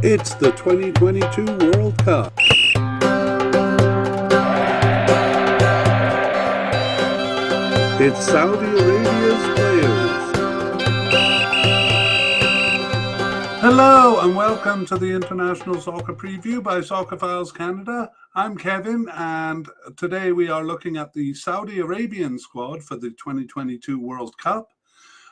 It's the 2022 World Cup. It's Saudi Arabia's players. Hello and welcome to the International Soccer Preview by Soccerphiles Canada. I'm Kevin and today we are looking at the Saudi Arabian squad for the 2022 World Cup.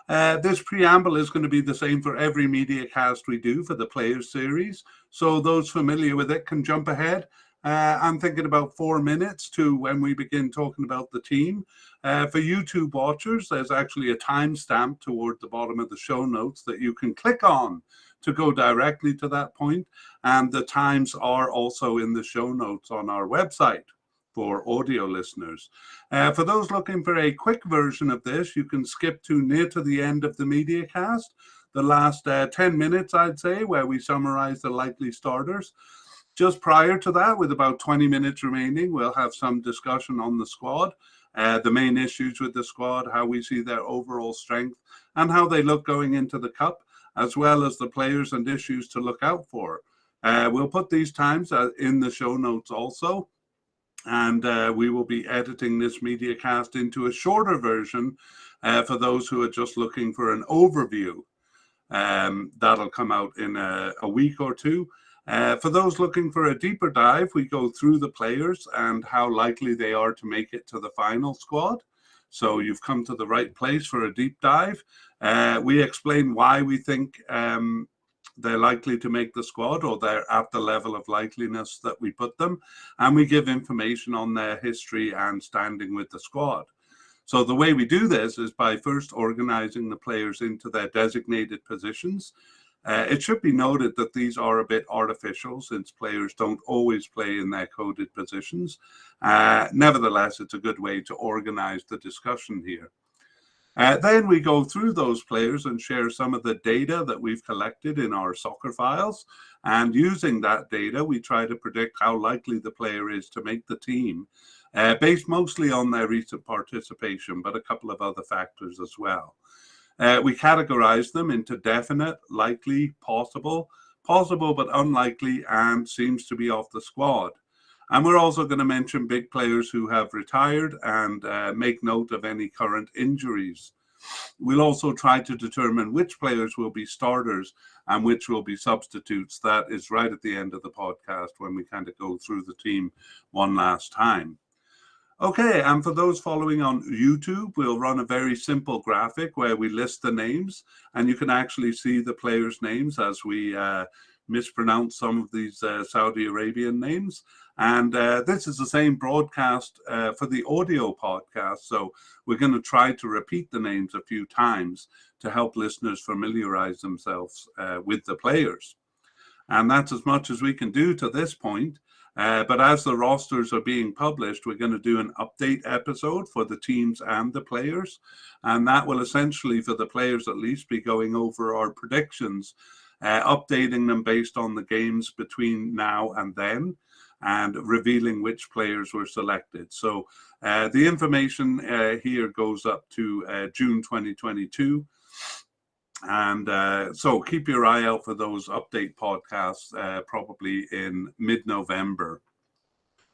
This preamble is going to be the same for every mediacast we do for the Players Series. So those familiar with it can jump ahead. I'm thinking about 4 minutes to when we begin talking about the team. For YouTube watchers, there's actually a timestamp toward the bottom of the show notes that you can click on to go directly to that point. And the times are also in the show notes on our website for audio listeners. For those looking for a quick version of this, you can skip to near to the end of the mediacast, the last 10 minutes, I'd say, where we summarize the likely starters. Just prior to that, with about 20 minutes remaining, we'll have some discussion on the squad, the main issues with the squad, how we see their overall strength, and how they look going into the Cup, as well as the players and issues to look out for. We'll put these times in the show notes also. And we will be editing this mediacast into a shorter version for those who are just looking for an overview. That'll come out in a week or two. For those looking for a deeper dive, we go through the players and how likely they are to make it to the final squad. So you've come to the right place for a deep dive. We explain why we think they're likely to make the squad, or they're at the level of likeliness that we put them. And we give information on their history and standing with the squad. So the way we do this is by first organizing the players into their designated positions. It should be noted that these are a bit artificial since players don't always play in their coded positions. Nevertheless, it's a good way to organize the discussion here. Then we go through those players and share some of the data that we've collected in our soccer files. And using that data, we try to predict how likely the player is to make the team, based mostly on their recent participation, but a couple of other factors as well. We categorize them into definite, likely, possible but unlikely, and seems to be off the squad. And we're also going to mention big players who have retired and make note of any current injuries. We'll also try to determine which players will be starters and which will be substitutes. That is right at the end of the podcast when we kind of go through the team one last time. Okay, and for those following on YouTube, we'll run a very simple graphic where we list the names, and you can actually see the players' names as we mispronounce some of these Saudi Arabian names. And this is the same broadcast for the audio podcast. So we're going to try to repeat the names a few times to help listeners familiarize themselves with the players. And that's as much as we can do to this point. But as the rosters are being published, we're going to do an update episode for the teams and the players. And that will essentially, for the players at least, be going over our predictions, updating them based on the games between now and then, and revealing which players were selected. So the information here goes up to June 2022. And so keep your eye out for those update podcasts probably in mid-November.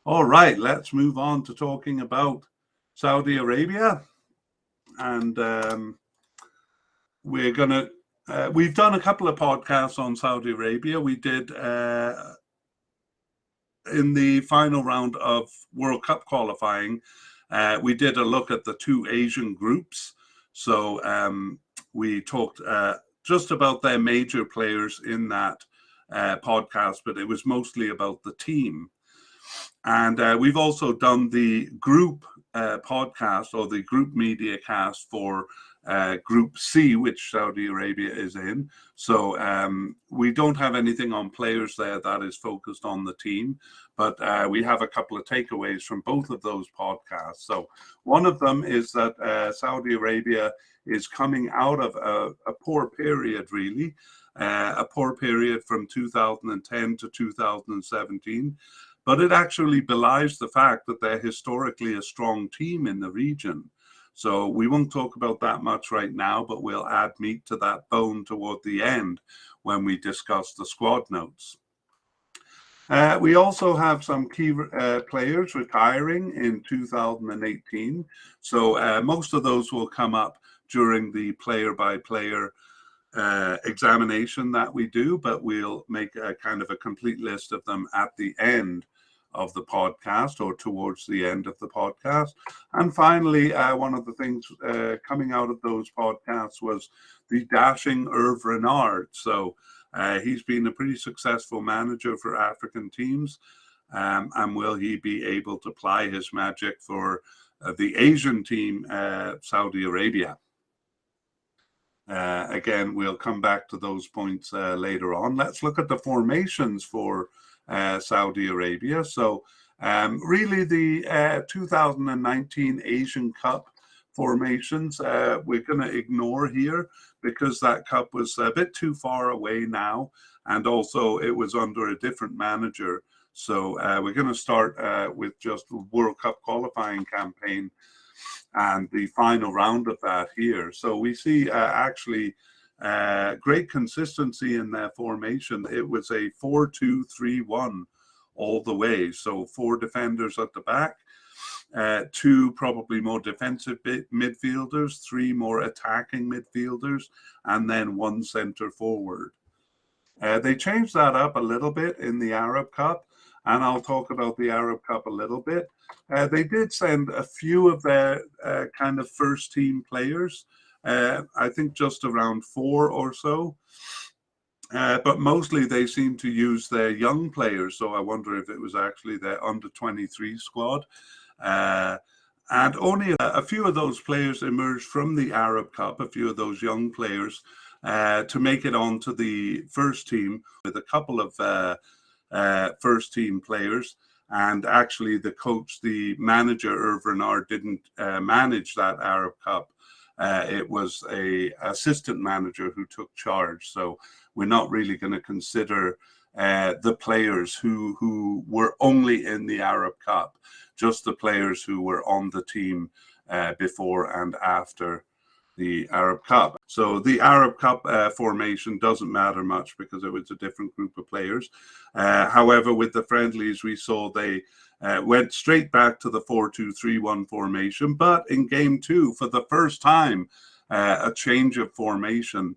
All right, let's move on to talking about Saudi Arabia. And we've done a couple of podcasts on Saudi Arabia. We did in the final round of World Cup qualifying, we did a look at the two Asian groups. So we talked just about their major players in that podcast, but it was mostly about the team. And we've also done the group podcast, or the group media cast for Group C, which Saudi Arabia is in. So we don't have anything on players there that is focused on the team, but we have a couple of takeaways from both of those podcasts. So one of them is that Saudi Arabia is coming out of a poor period, really, a poor period from 2010 to 2017. But it actually belies the fact that they're historically a strong team in the region. So we won't talk about that much right now, but we'll add meat to that bone toward the end when we discuss the squad notes. We also have some key players retiring in 2018. So most of those will come up during the player-by-player examination that we do, but we'll make a kind of a complete list of them at the end of the podcast or towards the end of the podcast. And finally, one of the things coming out of those podcasts was the dashing Hervé Renard. So he's been a pretty successful manager for African teams. And will he be able to ply his magic for the Asian team, Saudi Arabia? Again, we'll come back to those points later on. Let's look at the formations for Saudi Arabia. So really the 2019 Asian Cup formations we're going to ignore here because that cup was a bit too far away now, and also it was under a different manager. So we're going to start with just the World Cup qualifying campaign and the final round of that here. So we see actually great consistency in their formation. It was a 4-2-3-1 all the way. So 4 defenders at the back, 2 probably more defensive midfielders, 3 more attacking midfielders, and then 1 center forward. They changed that up a little bit in the Arab Cup, and I'll talk about the Arab Cup a little bit. They did send a few of their kind of first team players, I think just around 4 or so. But mostly they seem to use their young players. So I wonder if it was actually their under-23 squad. And only a few of those players emerged from the Arab Cup, a few of those young players, to make it onto the first team with a couple of first team players. And actually the coach, the manager, Hervé Renard, didn't manage that Arab Cup. It was a assistant manager who took charge. So we're not really going to consider the players who were only in the Arab Cup, just the players who were on the team before and after the Arab Cup. So the Arab Cup formation doesn't matter much because it was a different group of players. However, with the friendlies, we saw they went straight back to the 4-2-3-1 formation, but in game 2, for the first time, a change of formation.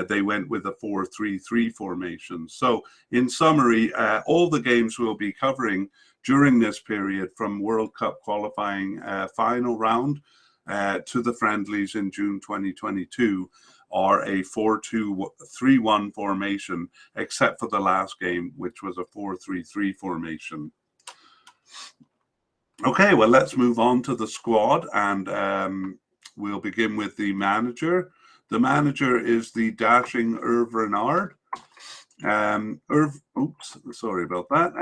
They went with a 4-3-3 formation. So in summary, all the games we'll be covering during this period from World Cup qualifying final round to the friendlies in June 2022 are a 4-2-3-1 formation, except for the last game, which was a 4-3-3 formation. Okay, well, let's move on to the squad, and we'll begin with the manager. The manager is the dashing Hervé Renard. Sorry about that.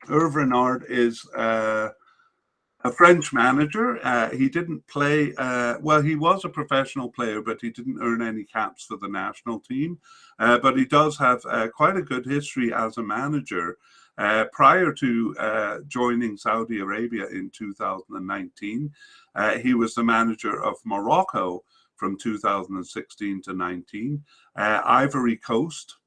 Hervé Renard is a French manager. He didn't play, well, he was a professional player, but he didn't earn any caps for the national team. But he does have quite a good history as a manager. Prior to joining Saudi Arabia in 2019, he was the manager of Morocco from 2016 to 19, Ivory Coast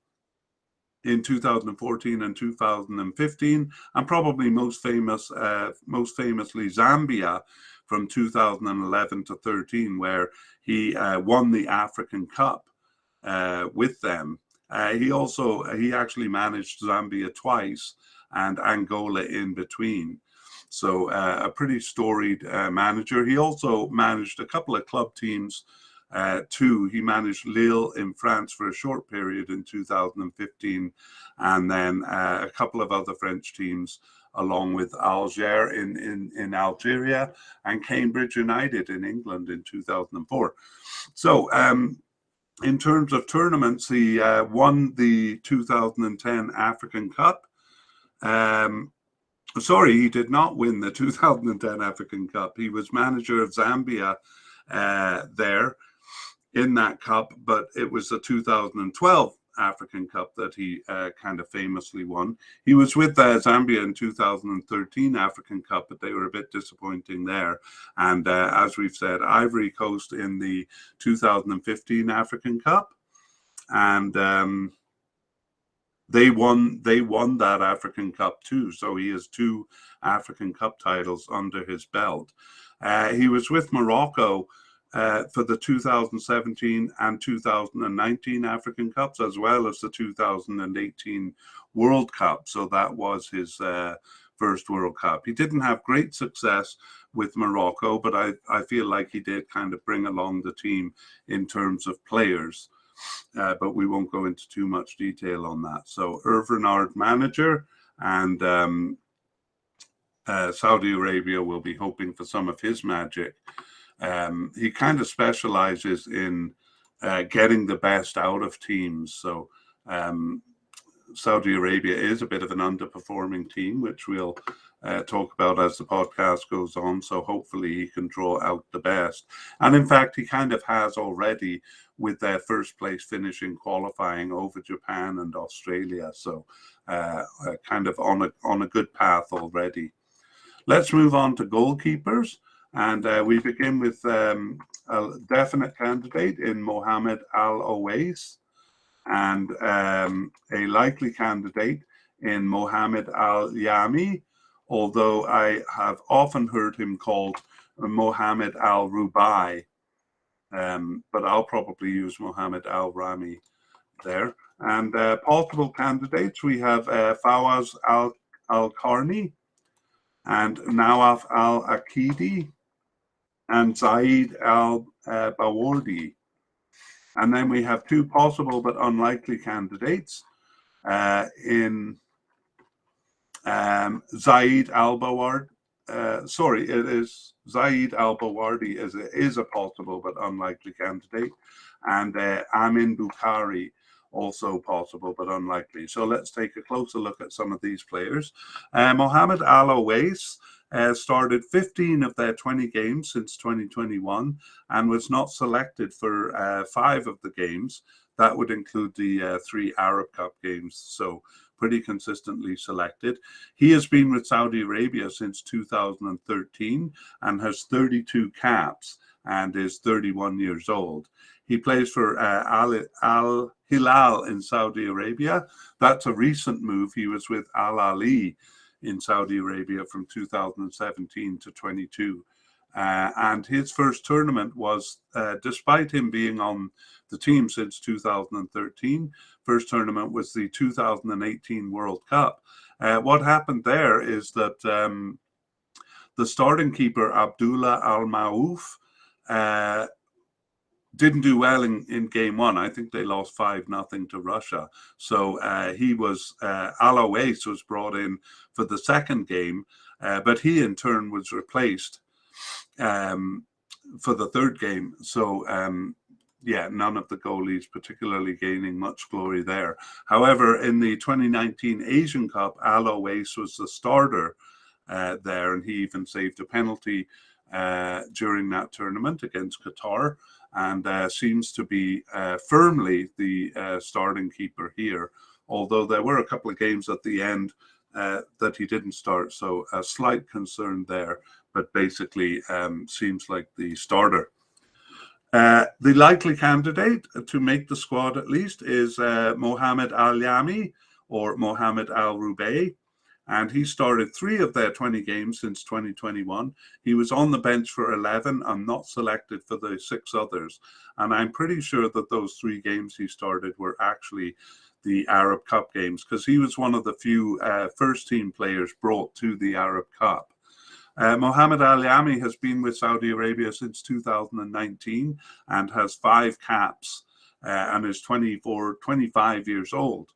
in 2014 and 2015, and probably most famously Zambia from 2011 to 13, where he won the African Cup with them. He actually managed Zambia twice and Angola in between. So a pretty storied manager. He also managed a couple of club teams too. He managed Lille in France for a short period in 2015, and then a couple of other French teams, along with Alger in Algeria and Cambridge United in England in 2004. So in terms of tournaments, he won the 2010 African Cup. Sorry, he did not win the 2010 African Cup. He was manager of Zambia there in that cup, but it was the 2012 African Cup that he kind of famously won. He was with Zambia in 2013 African Cup, but they were a bit disappointing there. And as we've said, Ivory Coast in the 2015 African Cup, and they won that African Cup too. So he has 2 African Cup titles under his belt. He was with Morocco for the 2017 and 2019 African Cups, as well as the 2018 World Cup. So that was his first World Cup. He didn't have great success with Morocco, but I feel like he did kind of bring along the team in terms of players. But we won't go into too much detail on that. So Hervé Renard manager, and Saudi Arabia will be hoping for some of his magic. He kind of specializes in getting the best out of teams. So Saudi Arabia is a bit of an underperforming team, which we'll talk about as the podcast goes on. So hopefully he can draw out the best. And in fact, he kind of has already, with their first place finishing qualifying over Japan and Australia. So kind of on a good path already. Let's move on to goalkeepers. And we begin with a definite candidate in Mohamed Al Owais, and a likely candidate in Mohamed Al Yami, although I have often heard him called Mohamed Al Rubai, but I'll probably use Mohamed Al Rami there. And possible candidates, we have Fawaz Al Karni and Nawaf Al Akidi and Zaid Al Bawardi. And then we have 2 possible but unlikely candidates in Zaid Al Bawardi. Sorry, it is Zaid Al Bawardi is a possible but unlikely candidate, and Amin Bukhari, also possible but unlikely. So let's take a closer look at some of these players. Mohamed Al Owais started 15 of their 20 games since 2021 and was not selected for 5 of the games. That would include the 3 Arab Cup games, so pretty consistently selected. He has been with Saudi Arabia since 2013 and has 32 caps and is 31 years old. He plays for Al Hilal in Saudi Arabia. That's a recent move. He was with Al Ahly in Saudi Arabia from 2017 to 22. And his first tournament was, despite him being on the team since 2013, first tournament was the 2018 World Cup. What happened there is that the starting keeper, Abdullah Al-Maouf, didn't do well in game 1. I think they lost 5-0 to Russia. So he was, Al Owais was brought in for the second game, but he in turn was replaced for the third game. So yeah, none of the goalies particularly gaining much glory there. However, in the 2019 Asian Cup, Al Owais was the starter there, and he even saved a penalty during that tournament against Qatar, and seems to be firmly the starting keeper here, although there were a couple of games at the end that he didn't start, so a slight concern there, but basically seems like the starter. The likely candidate to make the squad at least is Mohamed Al Yami or Mohamed Al Rubai, and he started 3 of their 20 games since 2021. He was on the bench for 11 and not selected for the 6 others. And I'm pretty sure that those 3 games he started were actually the Arab Cup games, because he was one of the few first team players brought to the Arab Cup. Mohamed Al Yami has been with Saudi Arabia since 2019 and has 5 caps and is 25 years old.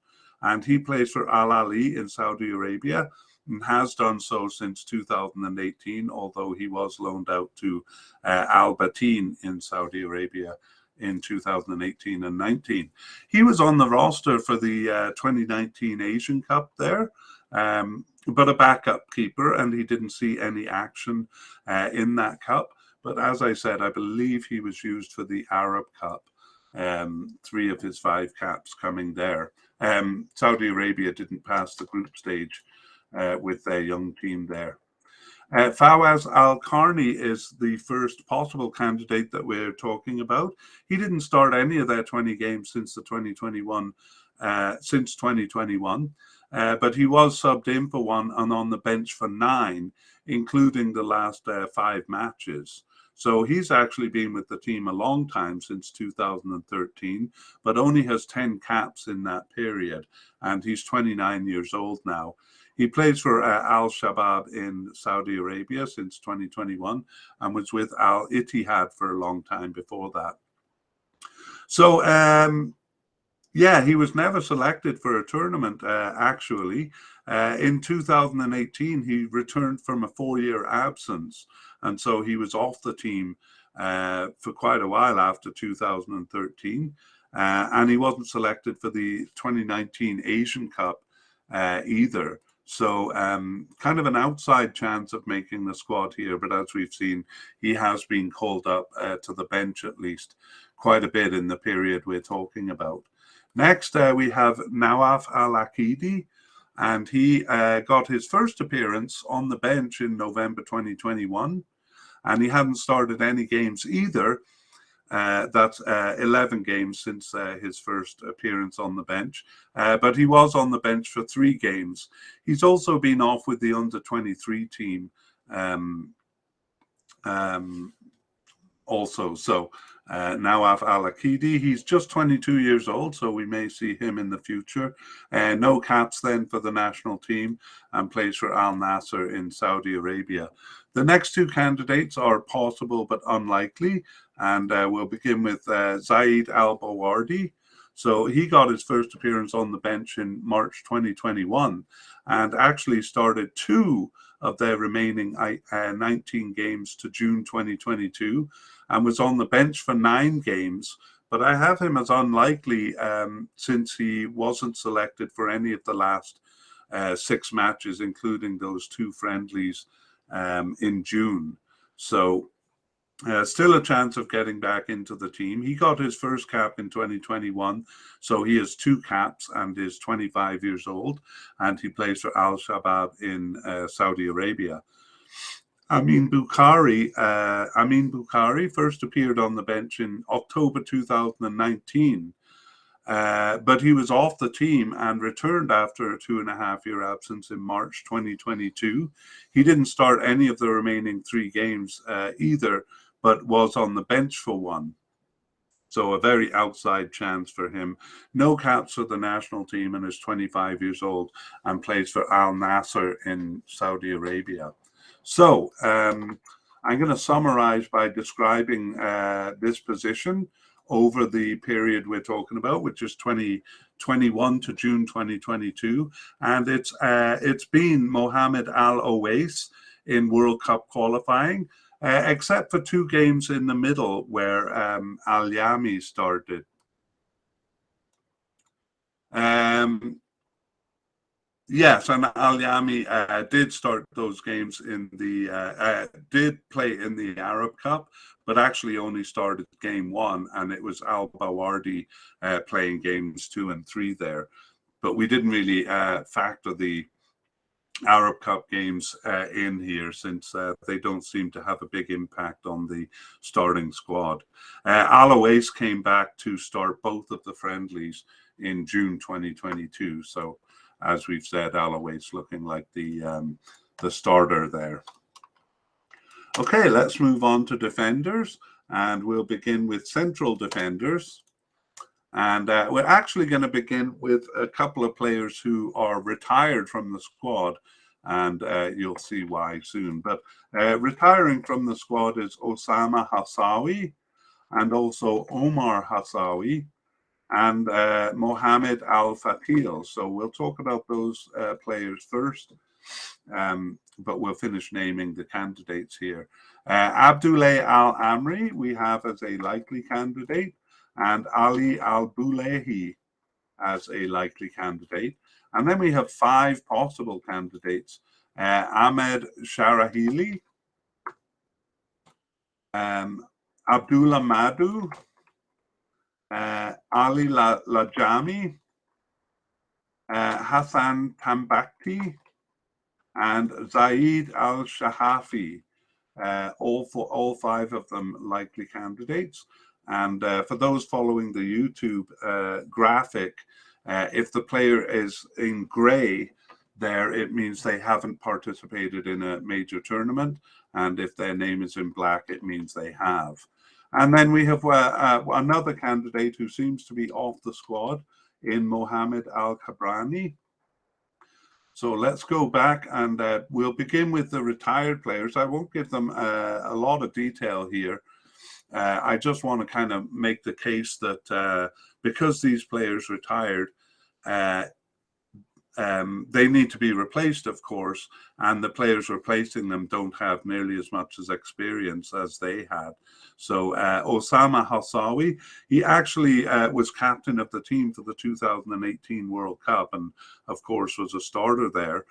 And he plays for Al Ahly in Saudi Arabia and has done so since 2018, although he was loaned out to Al Bateen in Saudi Arabia in 2018 and 19. He was on the roster for the 2019 Asian Cup there, but a backup keeper, and he didn't see any action in that cup. But as I said, I believe he was used for the Arab Cup 3 of his 5 caps coming there. Saudi Arabia didn't pass the group stage with their young team there. Fawaz Al-Karni is the first possible candidate that we're talking about. He didn't start any of their 20 games since 2021, but he was subbed in for 1 and on the bench for 9, including the last 5 matches. So he's actually been with the team a long time, since 2013, but only has 10 caps in that period, and he's 29 years old now. He plays for Al Shabab in Saudi Arabia since 2021 and was with Al Ittihad for a long time before that. So, yeah, he was never selected for a tournament, actually. In 2018, he returned from a 4-year absence, and so he was off the team for quite a while after 2013, and he wasn't selected for the 2019 Asian Cup either. So kind of an outside chance of making the squad here, but as we've seen, he has been called up to the bench at least quite a bit in the period we're talking about. Next, we have Nawaf Al-Akidi, and he got his first appearance on the bench in November 2021, and he hadn't started any games either. That's 11 games since his first appearance on the bench, but he was on the bench for 3 games. He's also been off with the under-23 team also. So Nawaf Al-Akidi, he's just 22 years old, so we may see him in the future. No caps then for the national team, and plays for Al Nasser in Saudi Arabia. The next 2 candidates are possible but unlikely, and we'll begin with Zaid Al-Bawardi. So he got his first appearance on the bench in March 2021 and actually started 2 of their remaining 19 games to June 2022 and was on the bench for 9 games. But I have him as unlikely since he wasn't selected for any of the last 6 matches, including those 2 friendlies in June. So still a chance of getting back into the team. He got his first cap in 2021, so he has 2 caps and is 25 years old, and he plays for Al Shabab in Saudi Arabia. Amin Bukhari first appeared on the bench in October 2019, but he was off the team and returned after a 2.5-year absence in March 2022. He didn't start any of the remaining 3 games either, but was on the bench for 1. So a very outside chance for him. No caps for the national team, and is 25 years old and plays for Al Nasser in Saudi Arabia. So I'm going to summarize by describing this position over the period we're talking about, which is 2021 to June 2022. And it's been Mohamed Al Owais in World Cup qualifying, except for 2 games in the middle where Al Yami started. Yes, and Al Yami did start those games in the did play in the Arab Cup, but actually only started game 1, and it was Al Bawardi playing games 2 and 3 there. But we didn't really factor the Arab Cup games in here, since they don't seem to have a big impact on the starting squad. Al Owais came back to start both of the friendlies in June 2022. So, as we've said, Al Owais looking like the starter there. Okay, let's move on to defenders, and we'll begin with central defenders. And we're actually going to begin with a couple of players who are retired from the squad, and you'll see why soon. But retiring from the squad is Osama Hassawi, and also Omar Hassawi, and Mohamed Al-Fatil. So we'll talk about those players first, but we'll finish naming the candidates here. Abdoulaye Al-Amri we have as a likely candidate, and Ali Al-Boulehi as a likely candidate. And then we have 5 possible candidates: Ahmed Sharahili, Abdullah Madu, Ali Lajami, Hassan Tambakti, and Zaid Al-Shahafi. All five of them likely candidates. And for those following the YouTube graphic, if the player is in grey there, it means they haven't participated in a major tournament. And if their name is in black, it means they have. And then we have another candidate who seems to be off the squad in Mohammed Al-Kabrani. So let's go back and we'll begin with the retired players. I won't give them a lot of detail here. I just want to kind of make the case that because these players retired, they need to be replaced, of course, and the players replacing them don't have nearly as much as experience as they had. So Osama Hassawi, he actually was captain of the team for the 2018 World Cup and, of course, was a starter there.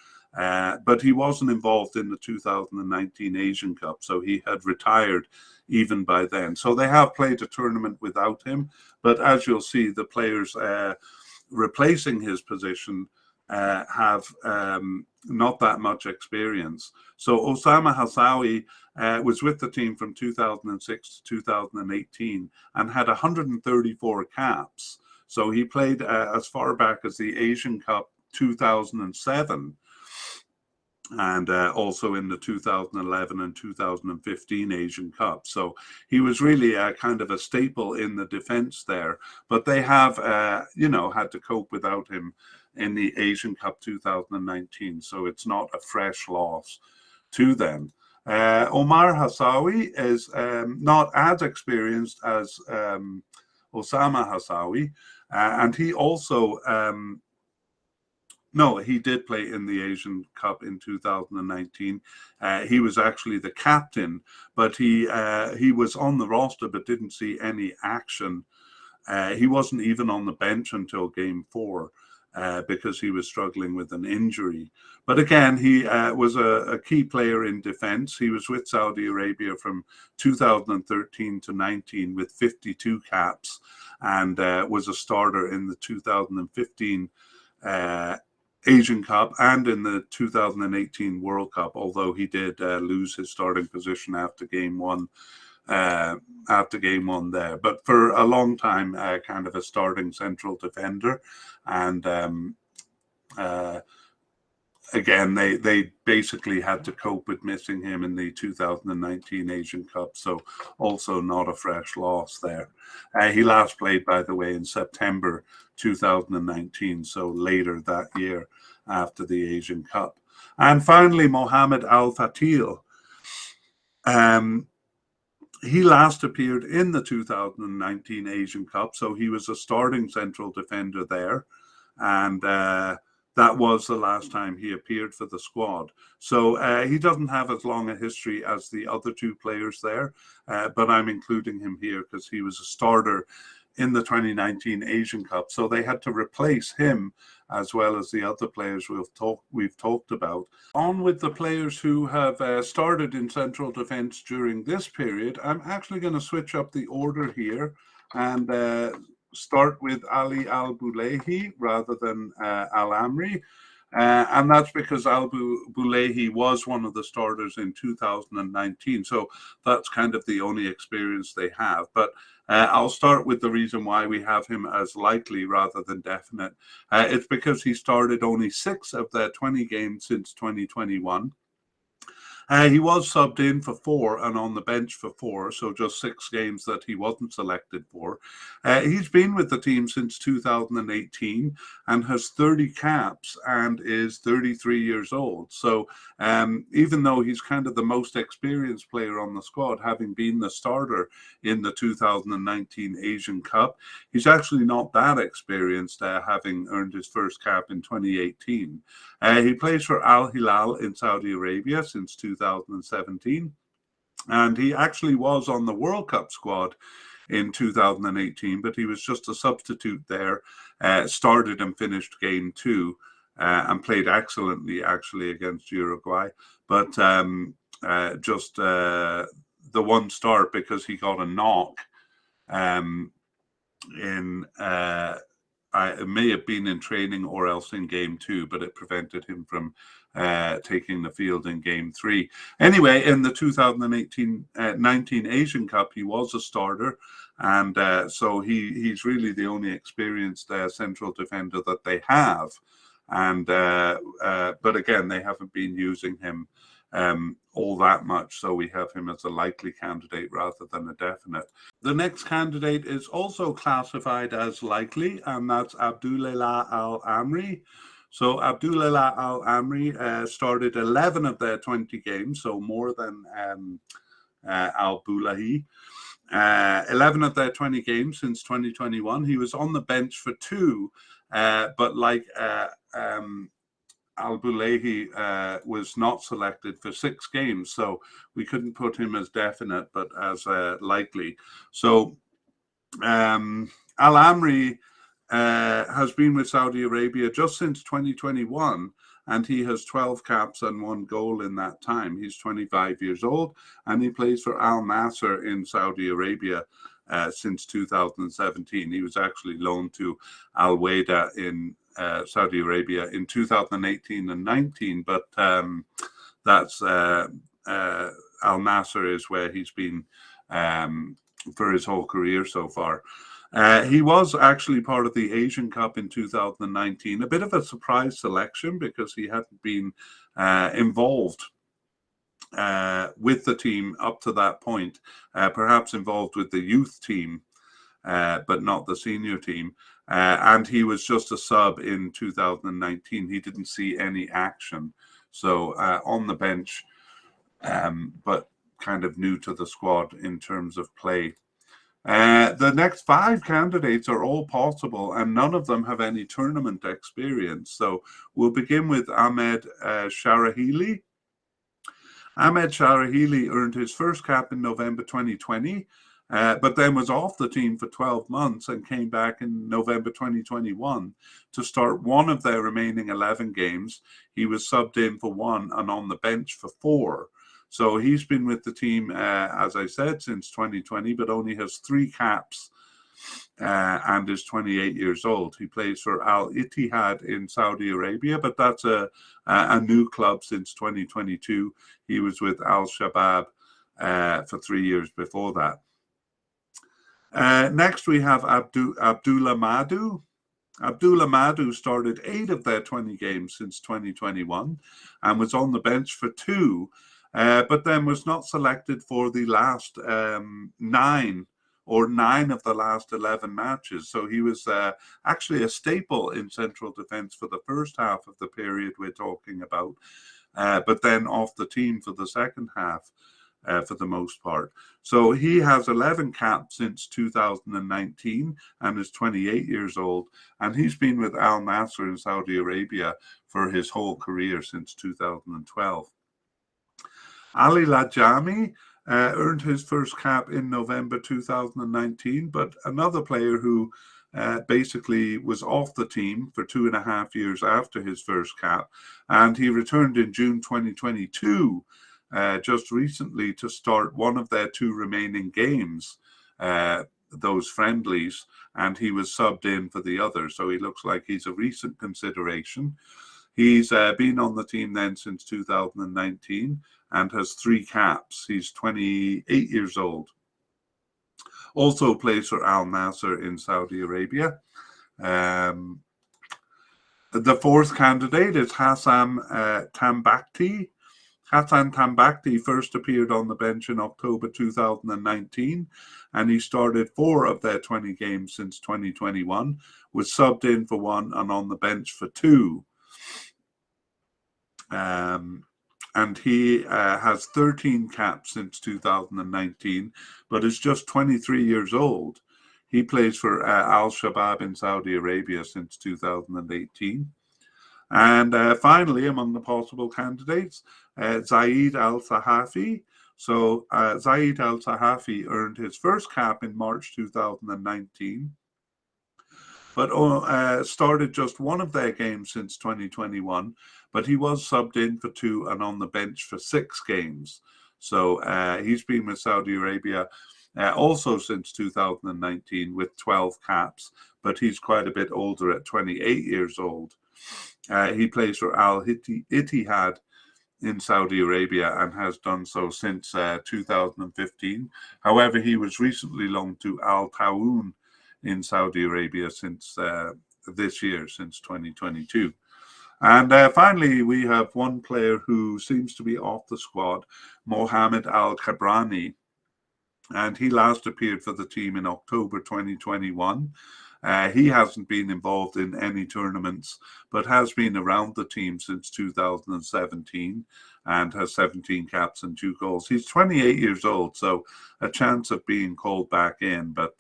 But he wasn't involved in the 2019 Asian Cup, so he had retired even by then. So they have played a tournament without him, but as you'll see, the players replacing his position have not that much experience. So Osama Hassawi was with the team from 2006 to 2018 and had 134 caps. So he played as far back as the Asian Cup 2007 and also in the 2011 and 2015 Asian Cup. So he was really kind of a staple in the defense there. But they have, had to cope without him in the Asian Cup 2019. So it's not a fresh loss to them. Omar Hassawi is not as experienced as Osama Hassawi. And he also... No, he did play in the Asian Cup in 2019. He was actually the captain, but he was on the roster but didn't see any action. He wasn't even on the bench until game 4 because he was struggling with an injury. But again, he was a key player in defense. He was with Saudi Arabia from 2013 to 19 with 52 caps and was a starter in the 2015 Asian Cup and in the 2018 World Cup, although he did lose his starting position after game one there. But for a long time, kind of a starting central defender. And again, they basically had to cope with missing him in the 2019 Asian Cup, so also not a fresh loss there. He last played, by the way, in September 2019, so later that year after the Asian Cup. And finally, Mohammed Al-Fatil. He last appeared in the 2019 Asian Cup, so he was a starting central defender there. And that was the last time he appeared for the squad. So he doesn't have as long a history as the other two players there, but I'm including him here because he was a starter in the 2019 Asian Cup. So they had to replace him as well as the other players we've talked about. On with the players who have started in central defence during this period. I'm actually going to switch up the order here and start with Ali Al-Bulahi rather than Al-Amri. And that's because Al-Bulahi was one of the starters in 2019. So that's kind of the only experience they have. But I'll start with the reason why we have him as likely rather than definite. It's because he started only 6 of their 20 games since 2021. He was subbed in for 4 and on the bench for 4, so just 6 games that he wasn't selected for. He's been with the team since 2018 and has 30 caps and is 33 years old. So even though he's kind of the most experienced player on the squad, having been the starter in the 2019 Asian Cup, he's actually not that experienced, having earned his first cap in 2018. He plays for Al Hilal in Saudi Arabia since 2017, and he actually was on the World Cup squad in 2018, but he was just a substitute there, started and finished game 2, and played excellently actually against Uruguay, but just the one start because he got a knock it may have been in training or else in game 2, but it prevented him from taking the field in game 3. Anyway, in the 2018-19 Asian Cup, he was a starter, and so he's really the only experienced central defender that they have. And but again, they haven't been using him all that much, so we have him as a likely candidate rather than a definite. The next candidate is also classified as likely, and that's Abdullah Al-Amri. So Abdullah Al-Amri started 11 of their 20 games, so more than Al-Bulahi. 11 of their 20 games since 2021. He was on the bench for 2, but like Al-Bulahi was not selected for 6 games, so we couldn't put him as definite, but as likely. So Al-Amri has been with Saudi Arabia just since 2021, and he has 12 caps and 1 goal in that time. He's 25 years old, and he plays for Al Nassr in Saudi Arabia since 2017. He was actually loaned to Al Wahda in Saudi Arabia in 2018 and 19, but that's Al Nassr is where he's been for his whole career so far. He was actually part of the Asian Cup in 2019, a bit of a surprise selection because he hadn't been involved with the team up to that point, perhaps involved with the youth team, but not the senior team. And he was just a sub in 2019. He didn't see any action. So on the bench, but kind of new to the squad in terms of play. The next 5 candidates are all possible, and none of them have any tournament experience. So we'll begin with Ahmed Sharahili. Ahmed Sharahili earned his first cap in November 2020, but then was off the team for 12 months and came back in November 2021 to start one of their remaining 11 games. He was subbed in for 1 and on the bench for 4. So he's been with the team, as I said, since 2020, but only has 3 caps and is 28 years old. He plays for Al Ittihad in Saudi Arabia, but that's a new club since 2022. He was with Al Shabab for 3 years before that. Next, we have Abdullah Madu. Abdullah Madu started 8 of their 20 games since 2021 and was on the bench for 2. But then was not selected for the last 9 of the last 11 matches. So he was actually a staple in central defence for the first half of the period we're talking about, but then off the team for the second half for the most part. So he has 11 caps since 2019 and is 28 years old. And he's been with Al Nassr in Saudi Arabia for his whole career since 2012. Ali Lajami earned his first cap in November 2019, but another player who basically was off the team for 2.5 years after his first cap, and he returned in June 2022, just recently, to start one of their 2 remaining games, those friendlies, and he was subbed in for the other, so he looks like he's a recent consideration. He's been on the team then since 2019 and has 3 caps. He's 28 years old. Also plays for Al Nassr in Saudi Arabia. The 4th candidate is Hassan Tambakti. Hassan Tambakti first appeared on the bench in October 2019, and he started 4 of their 20 games since 2021, was subbed in for 1 and on the bench for 2. And he has 13 caps since 2019, but is just 23 years old. He plays for Al Shabab in Saudi Arabia since 2018. And finally, among the possible candidates, Zaid Al-Sahafi. So Zaid Al-Sahafi earned his first cap in March 2019, but started just 1 of their games since 2021, but he was subbed in for 2 and on the bench for 6 games. So he's been with Saudi Arabia also since 2019 with 12 caps, but he's quite a bit older at 28 years old. He plays for Al Ittihad in Saudi Arabia and has done so since 2015. However, he was recently loaned to Al Tawoun in Saudi Arabia since this year, since 2022. And finally, we have one player who seems to be off the squad, Mohamed Al Kabrani, and he last appeared for the team in October 2021. He hasn't been involved in any tournaments, but has been around the team since 2017 and has 17 caps and 2 goals. He's 28 years old, so a chance of being called back in, but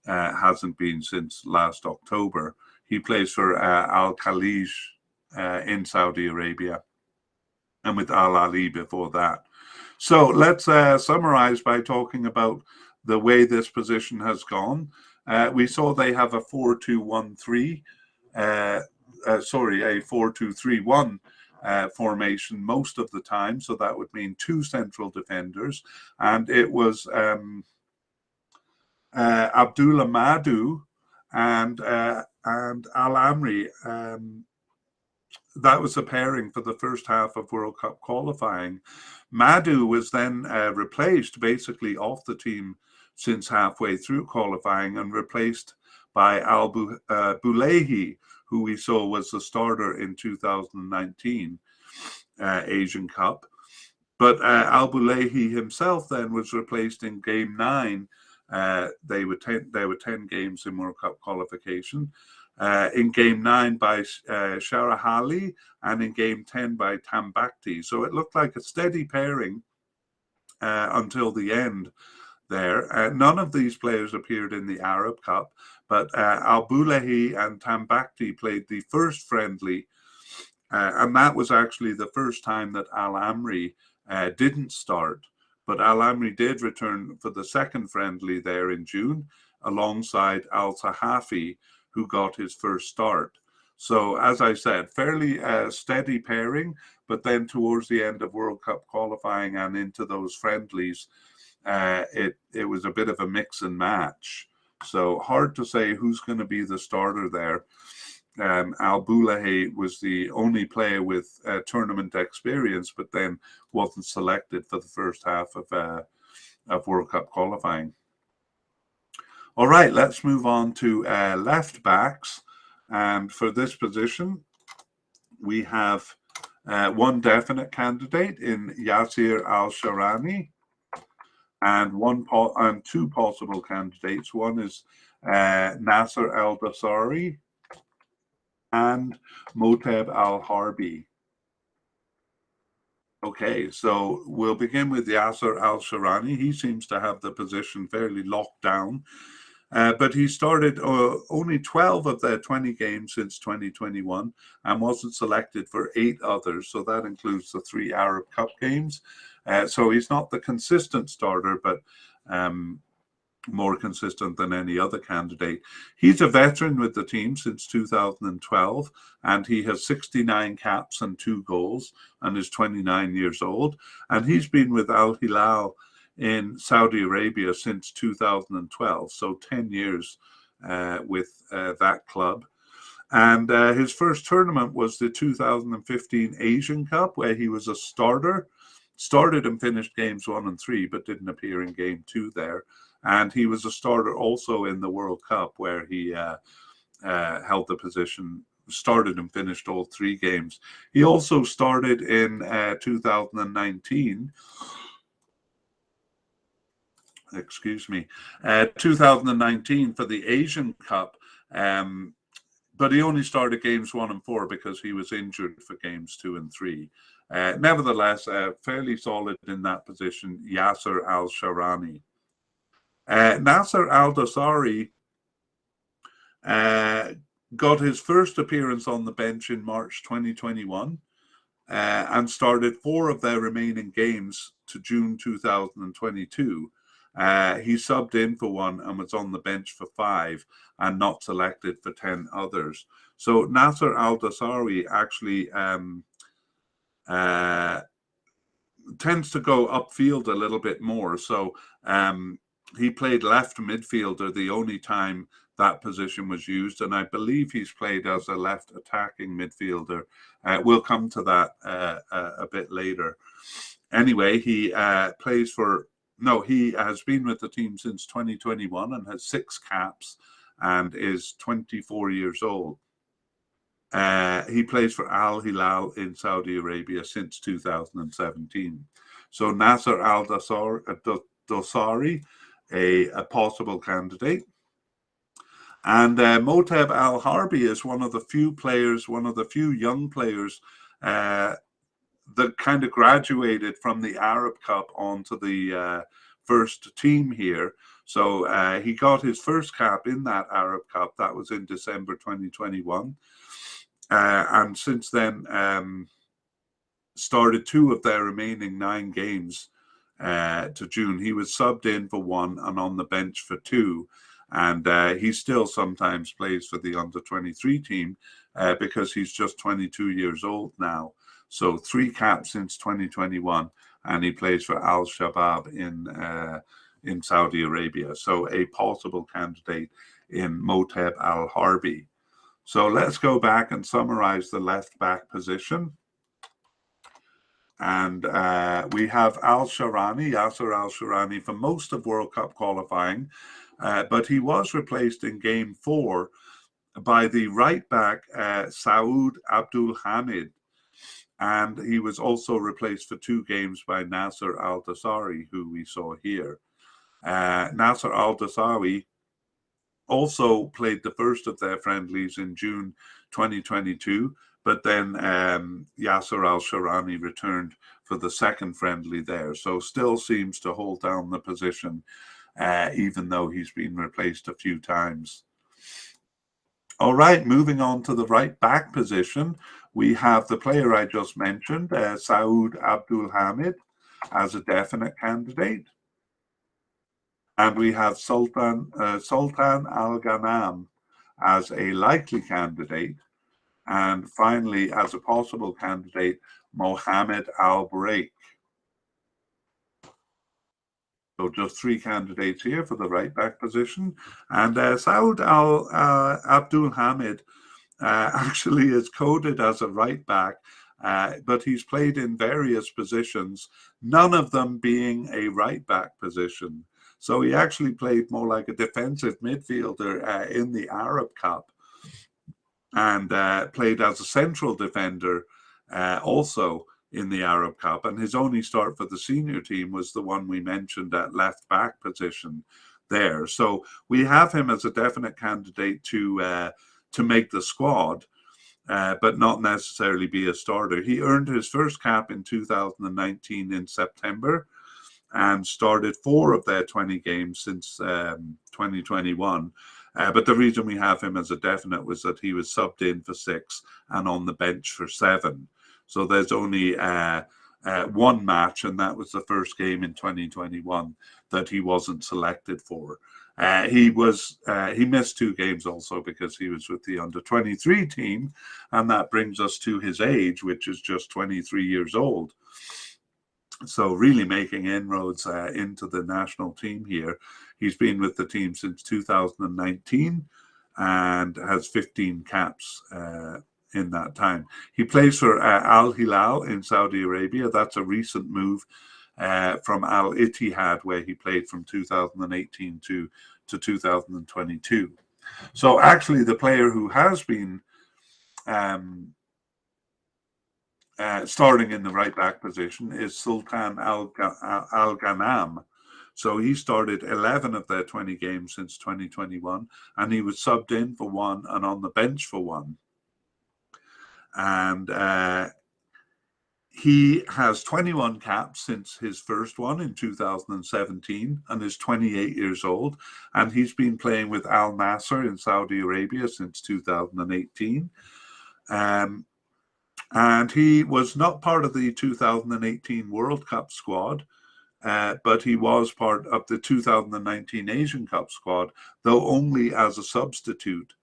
hasn't been since last October. He plays for Al Khalij in Saudi Arabia and with Al Ali before that. So let's summarize by talking about the way this position has gone. We saw they have a 4-2-1-3, a 4-2-3-1 formation most of the time. So that would mean 2 central defenders. And it was Abdullah Madu and Al Amri. That was a pairing for the first half of World Cup qualifying. Madu was then replaced, basically off the team since halfway through qualifying, and replaced by Al Bulahi, who we saw was the starter in 2019 Asian Cup. But Al Bulahi himself then was replaced in Game 9. There were 10 games in World Cup qualification. In Game 9 by Sharahali and in Game 10 by Tambakti. So it looked like a steady pairing until the end there. None of these players appeared in the Arab Cup, but Al Bulahi and Tambakti played the first friendly, and that was actually the first time that Al Amri didn't start. But Al Amri did return for the second friendly there in June, alongside Al Sahafi, who got his first start. So, as I said, fairly steady pairing, but then towards the end of World Cup qualifying and into those friendlies, it was a bit of a mix and match. So hard to say who's going to be the starter there. Al Bulahi was the only player with tournament experience, but then wasn't selected for the first half of World Cup qualifying. All right, let's move on to left backs. And for this position, we have one definite candidate in Yasir Al-Sharani, and two possible candidates. One is Nasser Al-Dasari and Moteb Al-Harbi. Okay, so we'll begin with Yasser Al-Sharani. He seems to have the position fairly locked down. But he started only 12 of the 20 games since 2021 and wasn't selected for 8 others. So that includes the 3 Arab Cup games. So he's not the consistent starter, but more consistent than any other candidate. He's a veteran with the team since 2012, and he has 69 caps and 2 goals and is 29 years old. And he's been with Al Hilal in Saudi Arabia since 2012, so 10 years with that club. And his first tournament was the 2015 Asian Cup, where he was a starter, started and finished games 1 and 3, but didn't appear in game 2 there. And he was a starter also in the World Cup, where he held the position, started and finished all 3 games. He also started in 2019. 2019 for the Asian Cup, but he only started games 1 and 4 because he was injured for games 2 and 3. Nevertheless, fairly solid in that position, Yasser Al-Sharani. Nasser Al-Dasari got his first appearance on the bench in March 2021 and started 4 of their remaining games to June 2022. He subbed in for 1 and was on the bench for 5 and not selected for 10 others. So Nasser Al-Dasari actually tends to go upfield a little bit more. So he played left midfielder the only time that position was used, and I believe he's played as a left attacking midfielder. We'll come to that a bit later. Anyway, he plays for, no, he has been with the team since 2021 and has 6 caps and is 24 years old. He plays for Al Hilal in Saudi Arabia since 2017. So Nasser Al-Dosari, a possible candidate. And Moteb Al-Harbi is one of the few players, one of the few young players that kind of graduated from the Arab Cup onto the first team here. So he got his first cap in that Arab Cup. That was in December 2021. And since then, started 2 of their remaining 9 games to June. He was subbed in for 1 and on the bench for 2. And he still sometimes plays for the under-23 team because he's just 22 years old now. So 3 caps since 2021, and he plays for Al Shabab in Saudi Arabia. So a possible candidate in Moteb Al-Harbi. So let's go back and summarize the left back position. And we have Al-Sharani, Yasser Al-Sharani, for most of World Cup qualifying. But he was replaced in game 4 by the right back Saud Abdul Hamid, and he was also replaced for 2 games by Nasser Al-Dosari, who we saw here. Nasser Al-Dosari also played the first of their friendlies in June 2022, but then Yasser Al-Sharani returned for the second friendly there, so still seems to hold down the position even though he's been replaced a few times. All right, moving on to the right back position, we have the player I just mentioned, Saud Abdul Hamid, as a definite candidate. And we have Sultan Al-Ghanam as a likely candidate. And finally, as a possible candidate, Mohammed Al-Buraik. So just 3 candidates here for the right back position. And Saud Abdul Hamid actually is coded as a right back, but he's played in various positions, none of them being a right back position. So he actually played more like a defensive midfielder in the Arab Cup, and played as a central defender also in the Arab Cup, and his only start for the senior team was the one we mentioned at left back position there. So we have him as a definite candidate to make the squad, but not necessarily be a starter. He earned his first cap in 2019 in September and started 4 of their 20 games since 2021. But the reason we have him as a definite was that he was subbed in for 6 and on the bench for 7. So there's only 1 match, and that was the first game in 2021 that he wasn't selected for. He missed 2 games also because he was with the under-23 team, and that brings us to his age, which is just 23 years old. So really making inroads into the national team here. He's been with the team since 2019 and has 15 caps in that time. He plays for Al Hilal in Saudi Arabia. That's a recent move from Al Ittihad, where he played from 2018 to 2022. So actually the player who has been starting in the right back position is Sultan Al-Ghanam. So he started 11 of their 20 games since 2021, and he was subbed in for 1 and on the bench for 1. And he has 21 caps since his first one in 2017 and is 28 years old. And he's been playing with Al Nassr in Saudi Arabia since 2018. And he was not part of the 2018 World Cup squad, but he was part of the 2019 Asian Cup squad, though only as a substitute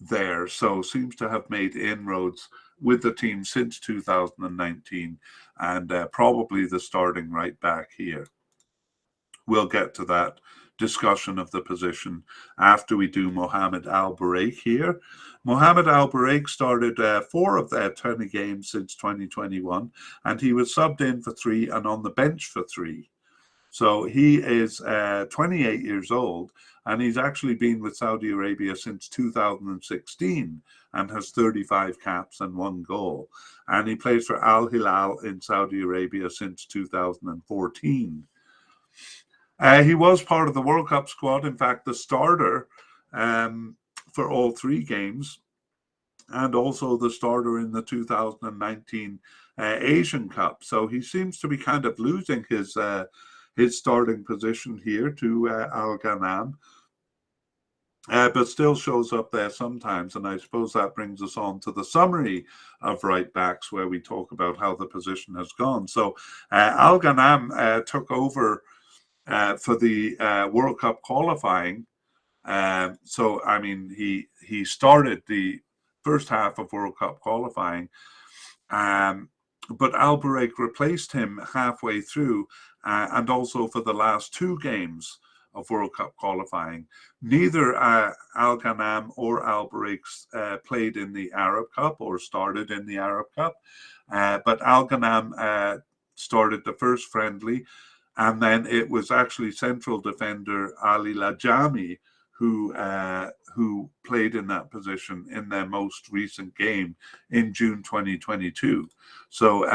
there. So seems to have made inroads with the team since 2019, and probably the starting right back here. we'll get to that discussion of the position after we do Mohamed Al Bareik here. Mohamed Al Bareik started 4 of their 20 games since 2021, and he was subbed in for 3 and on the bench for 3. So he is 28 years old, and he's actually been with Saudi Arabia since 2016 and has 35 caps and 1 goal. And he plays for Al Hilal in Saudi Arabia since 2014. He was part of the World Cup squad, in fact, the starter for all 3 games, and also the starter in the 2019 Asian Cup. So he seems to be kind of losing his starting position here to Al Ghanam, but still shows up there sometimes. And I suppose that brings us on to the summary of right backs, where we talk about how the position has gone. So Al Ghanam took over for the World Cup qualifying. So, I mean, he started the first half of World Cup qualifying, but Al Bareik replaced him halfway through, and also for the last 2 games of World Cup qualifying. Neither Al Ghanam or Al Bareik played in the Arab Cup or started in the Arab Cup, but Al Ghanam started the first friendly, and then it was actually central defender Ali Lajami who played in that position in their most recent game in June 2022. So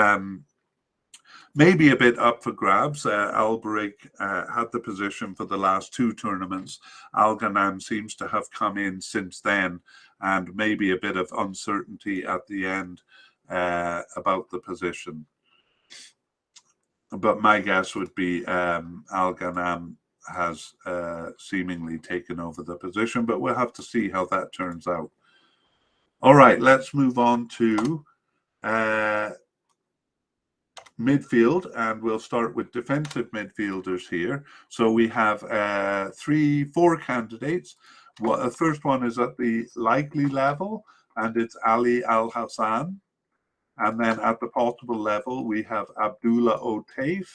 maybe a bit up for grabs. Al Bareik had the position for the last 2 tournaments. Al Ghanam seems to have come in since then, and maybe a bit of uncertainty at the end about the position. But my guess would be Al Ghanam has seemingly taken over the position, but we'll have to see how that turns out. All right, let's move on to midfield, and we'll start with defensive midfielders here. So we have 4 candidates. Well, the first one is at the likely level, and it's Ali Al Hassan. And then at the possible level, we have Abdullah Otaif.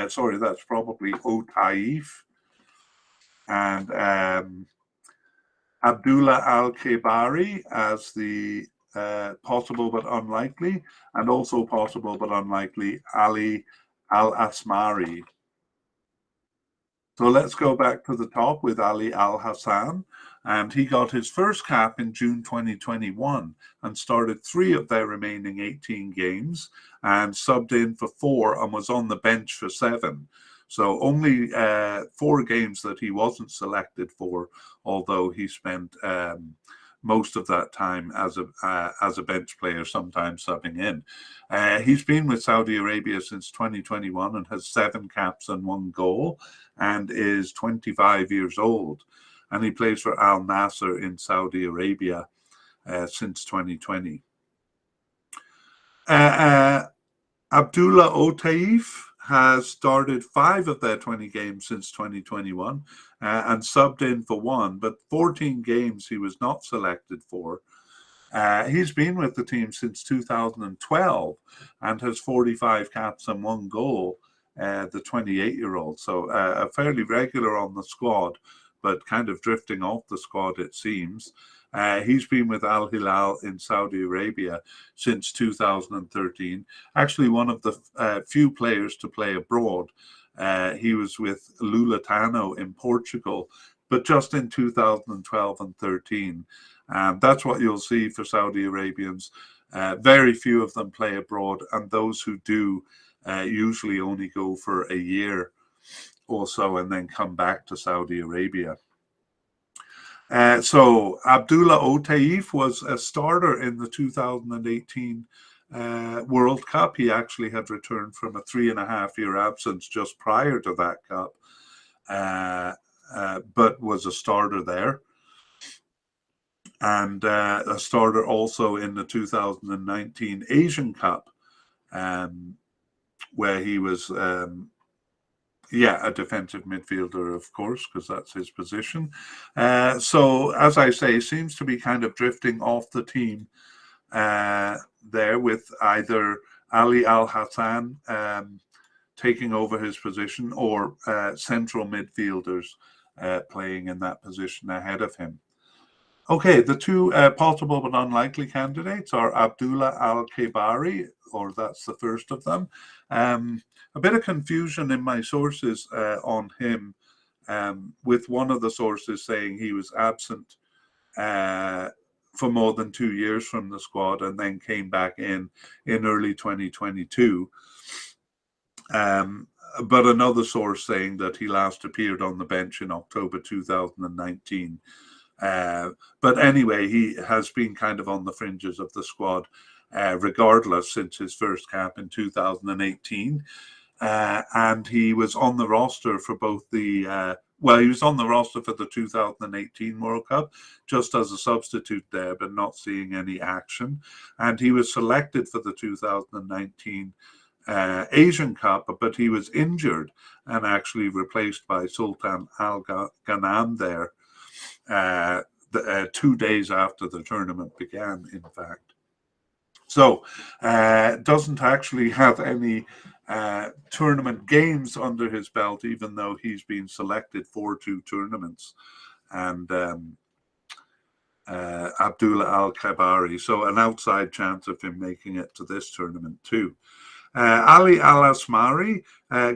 Sorry, that's probably Otaif. And Abdullah Al-Kebari as the possible but unlikely, and also possible but unlikely Ali Al-Asmari. So let's go back to the top with Ali Al-Hassan. And he got his first cap in June 2021 and started 3 of their remaining 18 games and subbed in for 4 and was on the bench for 7. So only 4 games that he wasn't selected for, although he spent most of that time as a bench player, sometimes subbing in. He's been with Saudi Arabia since 2021 and has 7 caps and 1 goal, and is 25 years old. And he plays for Al Nasser in Saudi Arabia since 2020. Abdullah Otaif has started 5 of their 20 games since 2021 and subbed in for 1, but 14 games he was not selected for. He's been with the team since 2012 and has 45 caps and 1 goal, the 28-year-old. So a fairly regular on the squad, but kind of drifting off the squad, it seems. He's been with Al Hilal in Saudi Arabia since 2013. Actually, one of the few players to play abroad. He was with Lulatano in Portugal, but just in 2012 and 13. That's what you'll see for Saudi Arabians. Very few of them play abroad, and those who do usually only go for a year or so and then come back to Saudi Arabia. So Abdullah Otaif was a starter in the 2018 World Cup. He actually had returned from a 3.5-year absence just prior to that cup, but was a starter there. And a starter also in the 2019 Asian Cup, where he was a defensive midfielder, of course, because that's his position. So, as I say, seems to be kind of drifting off the team there, with either Ali Al Hassan taking over his position, or central midfielders playing in that position ahead of him. Okay, the two possible but unlikely candidates are Abdullah Al-Khaibari, or that's the first of them. A bit of confusion in my sources on him, with one of the sources saying he was absent for more than 2 years from the squad and then came back in early 2022. But another source saying that he last appeared on the bench in October 2019. But anyway, he has been kind of on the fringes of the squad regardless since his first cap in 2018. And he was on the roster for both the he was on the roster for the 2018 World Cup, just as a substitute there, but not seeing any action. And he was selected for the 2019 Asian Cup, but he was injured and actually replaced by Sultan Al Ghanam there 2 days after the tournament began, in fact. So doesn't actually have any tournament games under his belt, even though he's been selected for 2 tournaments. And Abdullah Al-Khaibari, so an outside chance of him making it to this tournament too. Ali Al-Asmari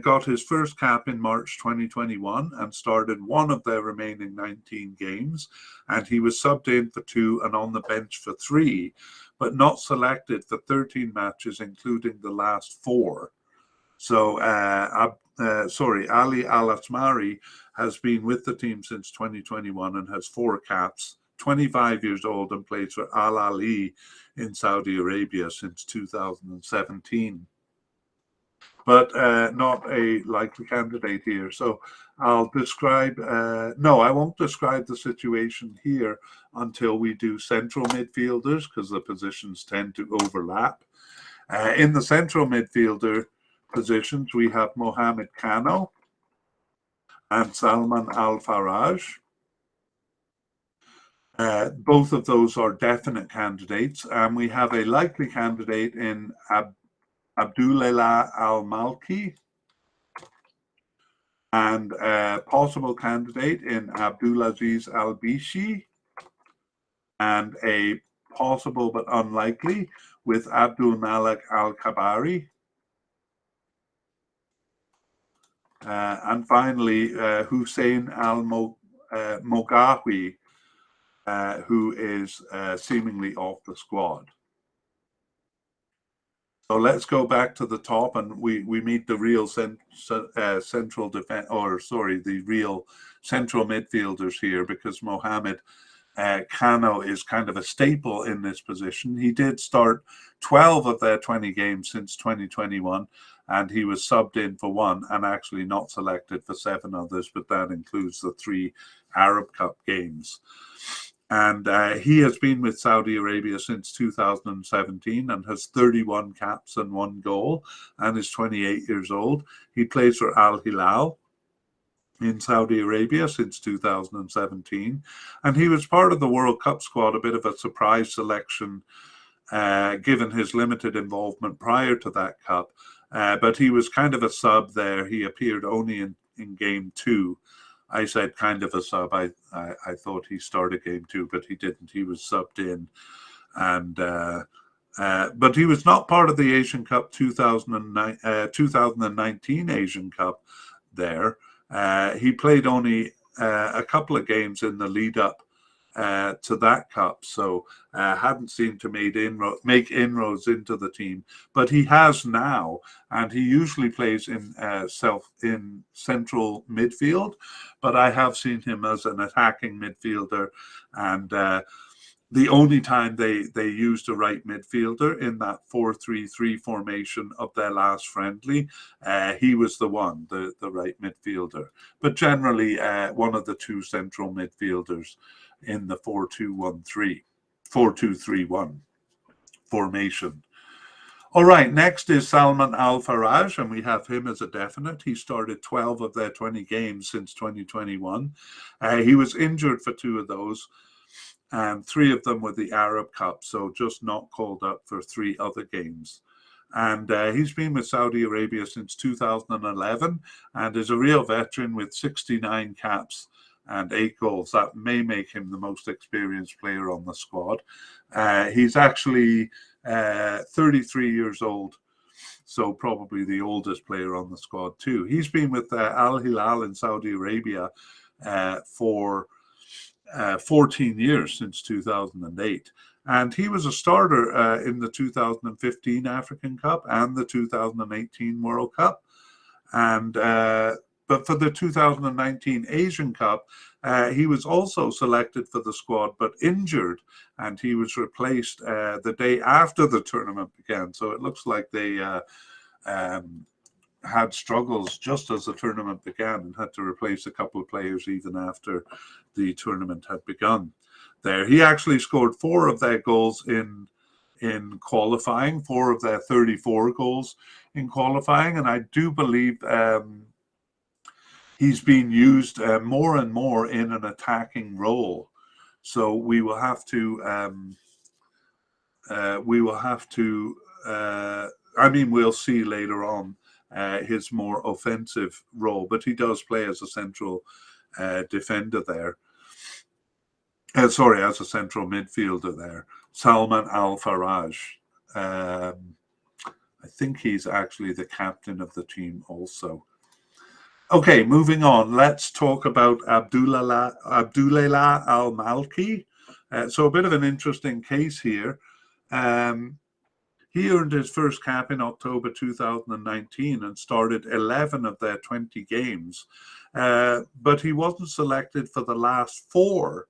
got his first cap in March 2021 and started one of their remaining 19 games, and he was subbed in for 2 and on the bench for 3, but not selected for 13 matches, including the last 4. So, Ali Al-Asmari has been with the team since 2021 and has 4 caps, 25 years old, and plays for Al Ahly in Saudi Arabia since 2017. But not a likely candidate here. So I'll describe, no, I won't describe the situation here until we do central midfielders, because the positions tend to overlap. In the central midfielder positions, we have Mohamed Kano and Salman Al-Faraj. Both of those are definite candidates, and we have a likely candidate in Abdullah Al-Malki, and a possible candidate in Abdulaziz Al-Bishi, and a possible but unlikely with Abdul Malik Al-Khabari. And finally, Hussein Al-Mogawi, who is seemingly off the squad. So let's go back to the top, and we meet the real central defense, the real central midfielders here, because Mohamed Kano is kind of a staple in this position. He did start 12 of their 20 games since 2021, and he was subbed in for 1 and actually not selected for 7 others, but that includes the 3 Arab Cup games. And he has been with Saudi Arabia since 2017 and has 31 caps and 1 goal, and is 28 years old. He plays for Al Hilal in Saudi Arabia since 2017. And he was part of the World Cup squad, a bit of a surprise selection, given his limited involvement prior to that cup. But he was kind of a sub there. He appeared only in game 2. I said kind of a sub. I thought he started game 2, but he didn't. He was subbed in, and but he was not part of the Asian Cup 2019 Asian Cup. There, he played only a couple of games in the lead up to that cup, so hadn't seemed to make inroads into the team, but he has now, and he usually plays in central midfield, but I have seen him as an attacking midfielder, and the only time they used a right midfielder in that 4-3-3 formation of their last friendly, he was the right midfielder, but generally one of the 2 central midfielders in the 4-2-3-1 formation. All right, next is Salman Al-Faraj, and we have him as a definite. He started 12 of their 20 games since 2021. He was injured for 2 of those, and 3 of them were the Arab Cup, so just not called up for 3 other games. And he's been with Saudi Arabia since 2011 and is a real veteran with 69 caps and 8 goals. That may make him the most experienced player on the squad. He's actually 33 years old, so probably the oldest player on the squad too. He's been with Al Hilal in Saudi Arabia for 14 years, since 2008. And he was a starter in the 2015 African Cup and the 2018 World Cup. And but for the 2019 Asian Cup, he was also selected for the squad, but injured, and he was replaced the day after the tournament began. So it looks like they had struggles just as the tournament began and had to replace a couple of players even after the tournament had begun. There, he actually scored 4 of their goals in qualifying, 4 of their 34 goals in qualifying, and I do believe he's been used more and more in an attacking role. So we will have to. We'll see later on his more offensive role, but he does play as a central defender there. As a central midfielder there. Salman Al Faraj. I think he's actually the captain of the team also. Okay, moving on. Let's talk about Abdullah Al Malki. So a bit of an interesting case here. He earned his first cap in October 2019 and started 11 of their 20 games. But he wasn't selected for the last 4.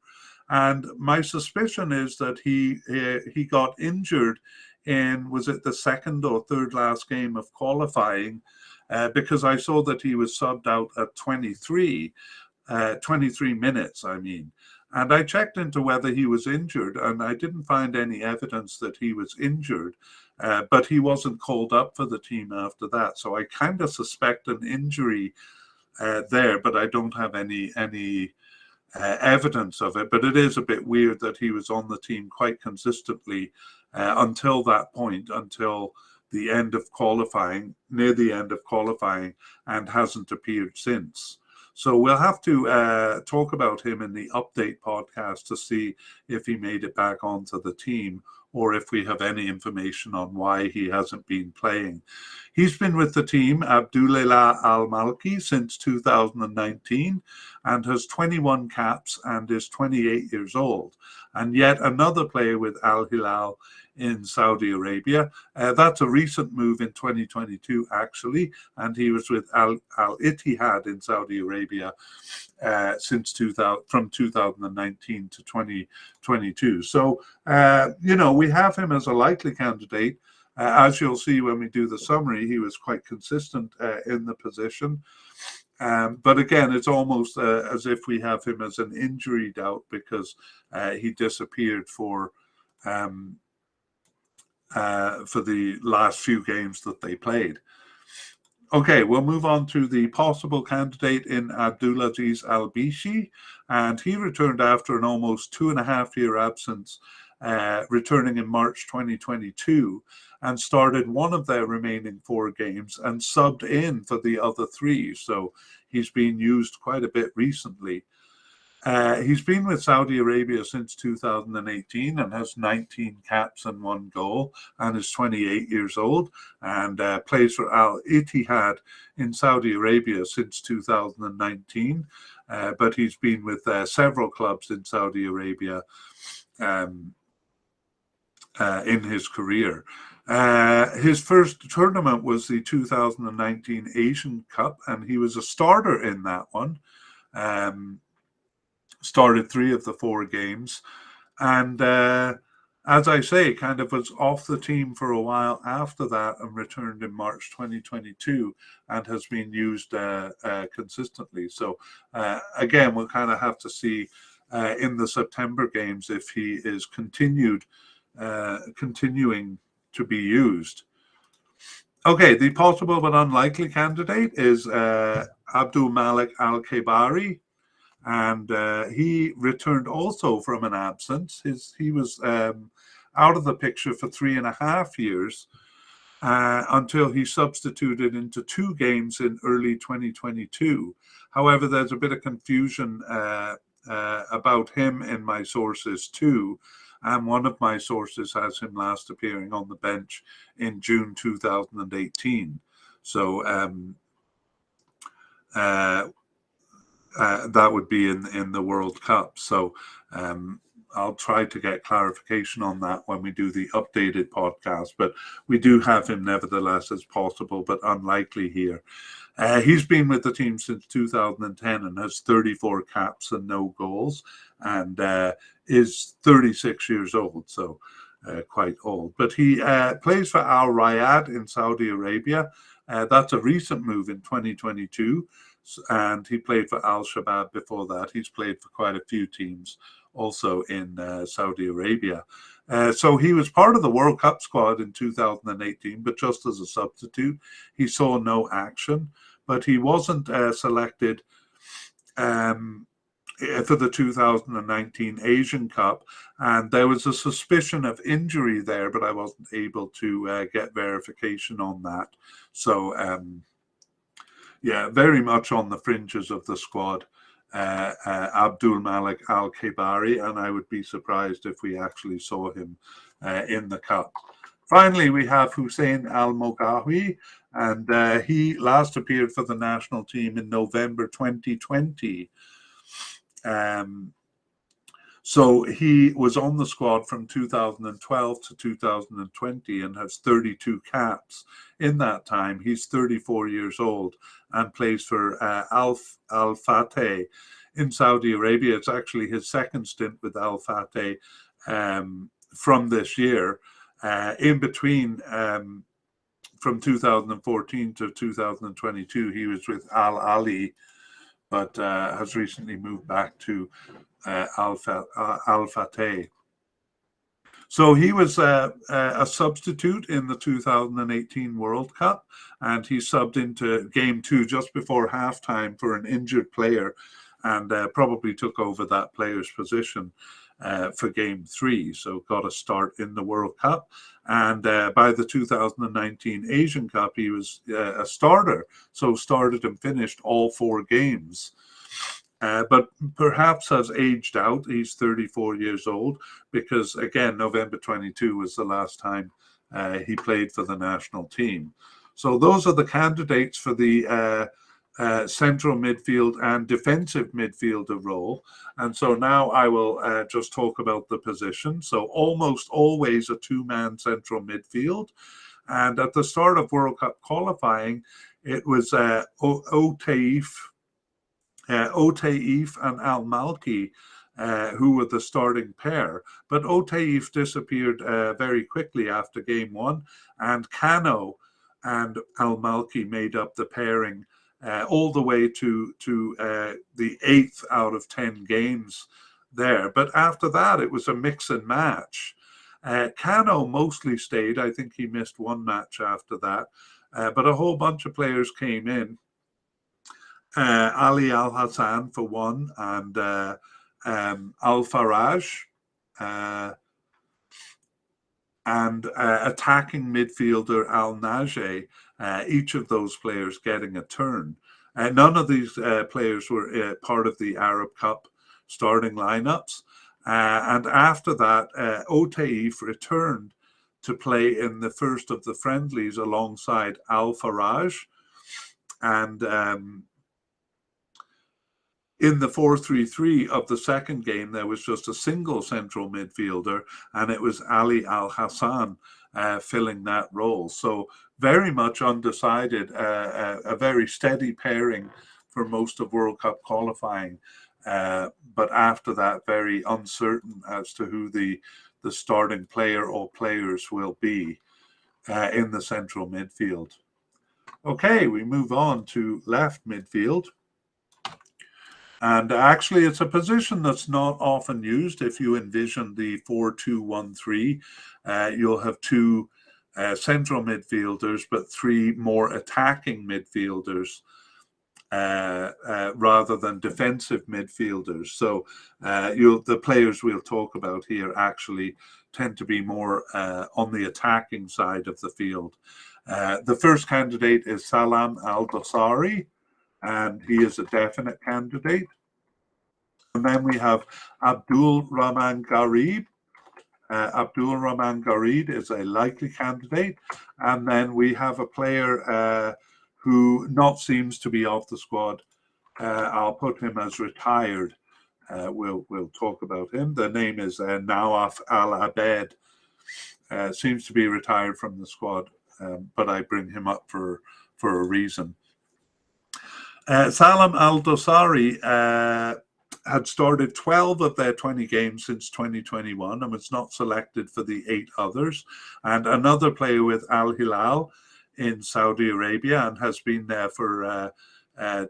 And my suspicion is that he got injured in, was it the second or third last game of qualifying? Because I saw that he was subbed out at 23 minutes, I mean. And I checked into whether he was injured, and I didn't find any evidence that he was injured. But he wasn't called up for the team after that. So I kind of suspect an injury there, but I don't have any evidence of it. But it is a bit weird that he was on the team quite consistently until that point, until the end of qualifying, near the end of qualifying, and hasn't appeared since. So we'll have to talk about him in the update podcast to see if he made it back onto the team, or if we have any information on why he hasn't been playing. He's been with the team, Abdullah Al Malki, since 2019 and has 21 caps and is 28 years old. And yet another player with Al Hilal in Saudi Arabia. That's a recent move in 2022, actually, and he was with Al Ittihad in Saudi Arabia from 2019 to 2022. So, we have him as a likely candidate. As you'll see when we do the summary, he was quite consistent in the position. But again, it's almost as if we have him as an injury doubt because he disappeared for the last few games that they played. Okay, we'll move on to the possible candidate in Abdulaziz Al-Bishi, and he returned after an almost 2.5-year absence, returning in March 2022, and started one of their remaining 4 games and subbed in for the other 3. So he's been used quite a bit recently. He's been with Saudi Arabia since 2018 and has 19 caps and 1 goal and is 28 years old and plays for Al Ittihad in Saudi Arabia since 2019. But he's been with several clubs in Saudi Arabia in his career. His first tournament was the 2019 Asian Cup, and he was a starter in that one. Started 3 of the 4 games, and as I say, kind of was off the team for a while after that and returned in March 2022 and has been used consistently. So again, we'll kind of have to see in the September games if he is continuing to be used. Okay, the possible but unlikely candidate is Abdul Malik Al-Kebari. And he returned also from an absence. He was out of the picture for 3.5 years. until he substituted into 2 games in early 2022. However, there's a bit of confusion about him in my sources too. And one of my sources has him last appearing on the bench in June 2018. So that would be in the World Cup. So I'll try to get clarification on that when we do the updated podcast. But we do have him nevertheless as possible, but unlikely here. He's been with the team since 2010 and has 34 caps and no goals, and is 36 years old, so quite old. But he plays for Al Riyadh in Saudi Arabia. That's a recent move in 2022, and he played for Al Shabab before that. He's played for quite a few teams also in Saudi Arabia. So he was part of the World Cup squad in 2018, but just as a substitute. He saw no action, but he wasn't selected for the 2019 Asian Cup, and there was a suspicion of injury there, but I wasn't able to get verification on that. So, yeah, very much on the fringes of the squad. Abdul Malik Al-Kebari, and I would be surprised if we actually saw him in the Cup. Finally, we have Hussein Al-Mogawi, and he last appeared for the national team in November 2020. So he was on the squad from 2012 to 2020 and has 32 caps in that time. He's 34 years old and plays for Al Fateh in Saudi Arabia. It's actually his second stint with Al Fateh from this year. In between, from 2014 to 2022, he was with Al Ali, but has recently moved back to Al Fateh. So he was a substitute in the 2018 World Cup, and he subbed into game 2 just before halftime for an injured player, and probably took over that player's position for game 3. So got a start in the World Cup, and by the 2019 Asian Cup, he was a starter. So started and finished all 4 games. But perhaps has aged out. He's 34 years old because, again, November 22 was the last time he played for the national team. So those are the candidates for the central midfield and defensive midfielder role. And so now I will just talk about the position. So almost always a 2-man central midfield. And at the start of World Cup qualifying, it was Otaif and Al Malki, who were the starting pair. But Otaif disappeared very quickly after game 1, and Kano and Al Malki made up the pairing all the way to the 8th out of 10 games there. But after that, it was a mix and match. Kano mostly stayed. I think he missed 1 match after that. But a whole bunch of players came in. Ali Al Hassan for 1, and Al Faraj, and attacking midfielder Al Najeh, each of those players getting a turn. None of these players were part of the Arab Cup starting lineups. And after that, Otaif returned to play in the first of the friendlies alongside Al Faraj. And in the 4-3-3 of the second game, there was just a single central midfielder, and it was Ali Al Hassan filling that role. So very much undecided, a very steady pairing for most of World Cup qualifying. But after that, very uncertain as to who the starting player or players will be in the central midfield. Okay, we move on to left midfield. And actually, it's a position that's not often used. If you envision the 4-2-1-3, you'll have 2 central midfielders, but 3 more attacking midfielders rather than defensive midfielders. So the players we'll talk about here actually tend to be more on the attacking side of the field. The first candidate is Salam Al-Dosari, and he is a definite candidate. And then we have Abdul Rahman Garib. Abdul Rahman Garib is a likely candidate. And then we have a player who not seems to be off the squad. I'll put him as retired. We'll talk about him. The name is Nawaf Al-Abed. Seems to be retired from the squad, but I bring him up for a reason. Salam Al-Dosari had started 12 of their 20 games since 2021 and was not selected for the 8 others. And another player with Al Hilal in Saudi Arabia and has been there for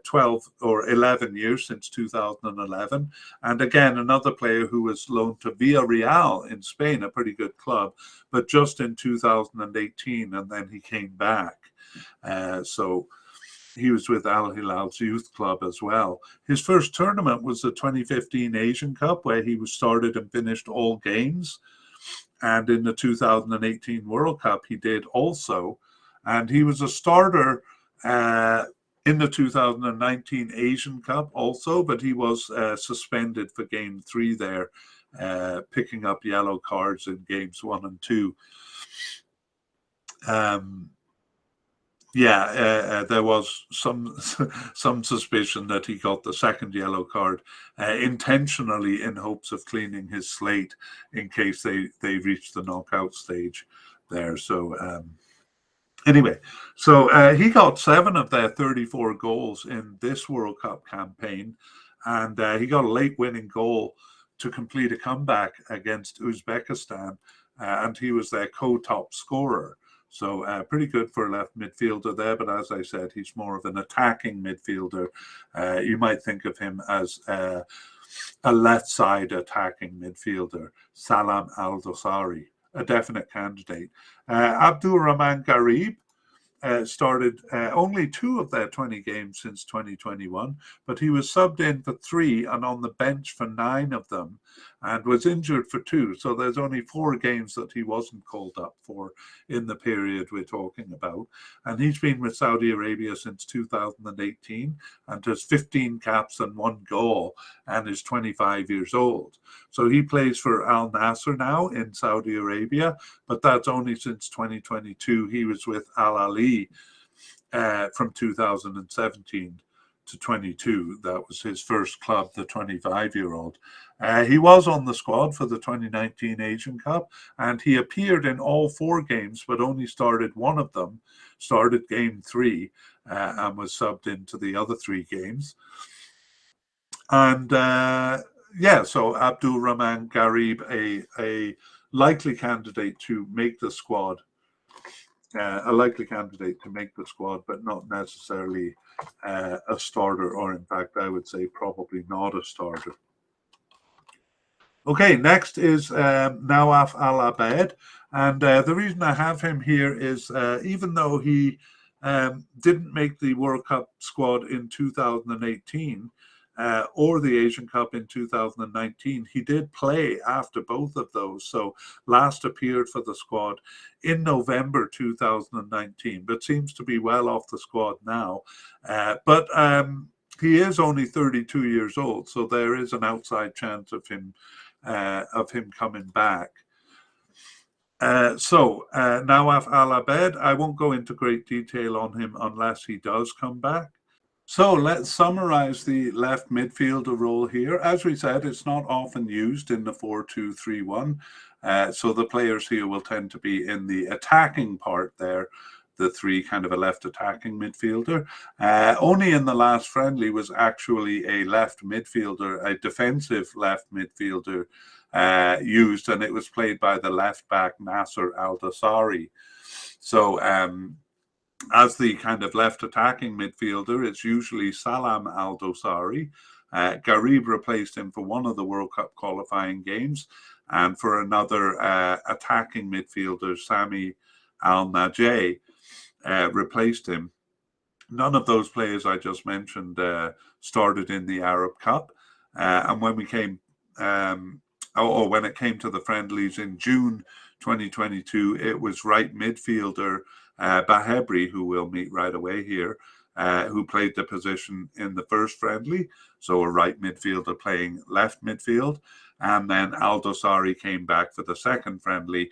12 or 11 years since 2011. And again, another player who was loaned to Villarreal in Spain, a pretty good club, but just in 2018, and then he came back. So he was with Al Hilal's youth club as well. His first tournament was the 2015 Asian Cup, where he was started and finished all games. And in the 2018 World Cup, he did also. And he was a starter in the 2019 Asian Cup also, but he was suspended for game 3 there, picking up yellow cards in games 1 and 2. There was some suspicion that he got the second yellow card intentionally in hopes of cleaning his slate in case they reached the knockout stage there. So anyway, so he got 7 of their 34 goals in this World Cup campaign, and he got a late winning goal to complete a comeback against Uzbekistan, and he was their co-top scorer. So pretty good for a left midfielder there, but as I said, he's more of an attacking midfielder. You might think of him as a left side attacking midfielder. Salam Al-Dosari, a definite candidate. Abdul Rahman Garib started only 2 of their 20 games since 2021, but he was subbed in for 3 and on the bench for 9 of them, and was injured for 2. So there's only 4 games that he wasn't called up for in the period we're talking about. And he's been with Saudi Arabia since 2018 and has 15 caps and 1 goal and is 25 years old. So he plays for Al Nasser now in Saudi Arabia, but that's only since 2022. He was with Al Ali from 2017 to 22. That was his first club, the 25-year-old. He was on the squad for the 2019 Asian Cup, and he appeared in all 4 games, but only started 1 of them, started game 3, and was subbed into the other 3 games. And so Abdul Rahman Garib, a likely candidate to make the squad. But not necessarily a starter, or in fact, I would say probably not a starter. Okay, next is Nawaf Al-Abed. And the reason I have him here is even though he didn't make the World Cup squad in 2018, or the Asian Cup in 2019, he did play after both of those. So last appeared for the squad in November 2019, but seems to be well off the squad now. But he is only 32 years old, so there is an outside chance of him coming back. Nawaf Al-Abed, I won't go into great detail on him unless he does come back. So let's summarize the left midfielder role here. As we said, it's not often used in the 4-2-3-1. So the players here will tend to be in the attacking part there, the 3 kind of a left attacking midfielder. Only in the last friendly was actually a left midfielder, a defensive left midfielder used, and it was played by the left back Nasser Al-Dosari. So as the kind of left attacking midfielder, it's usually Salam Al-Dosari. Garib replaced him for one of the World Cup qualifying games, and for another attacking midfielder, Sami Al-Najeh, replaced him. None of those players I just mentioned started in the Arab Cup. And when we came or when it came to the friendlies in June 2022, it was right midfielder Bahebri, who we'll meet right away here, who played the position in the first friendly. So a right midfielder playing left midfield. And then Aldosari came back for the second friendly,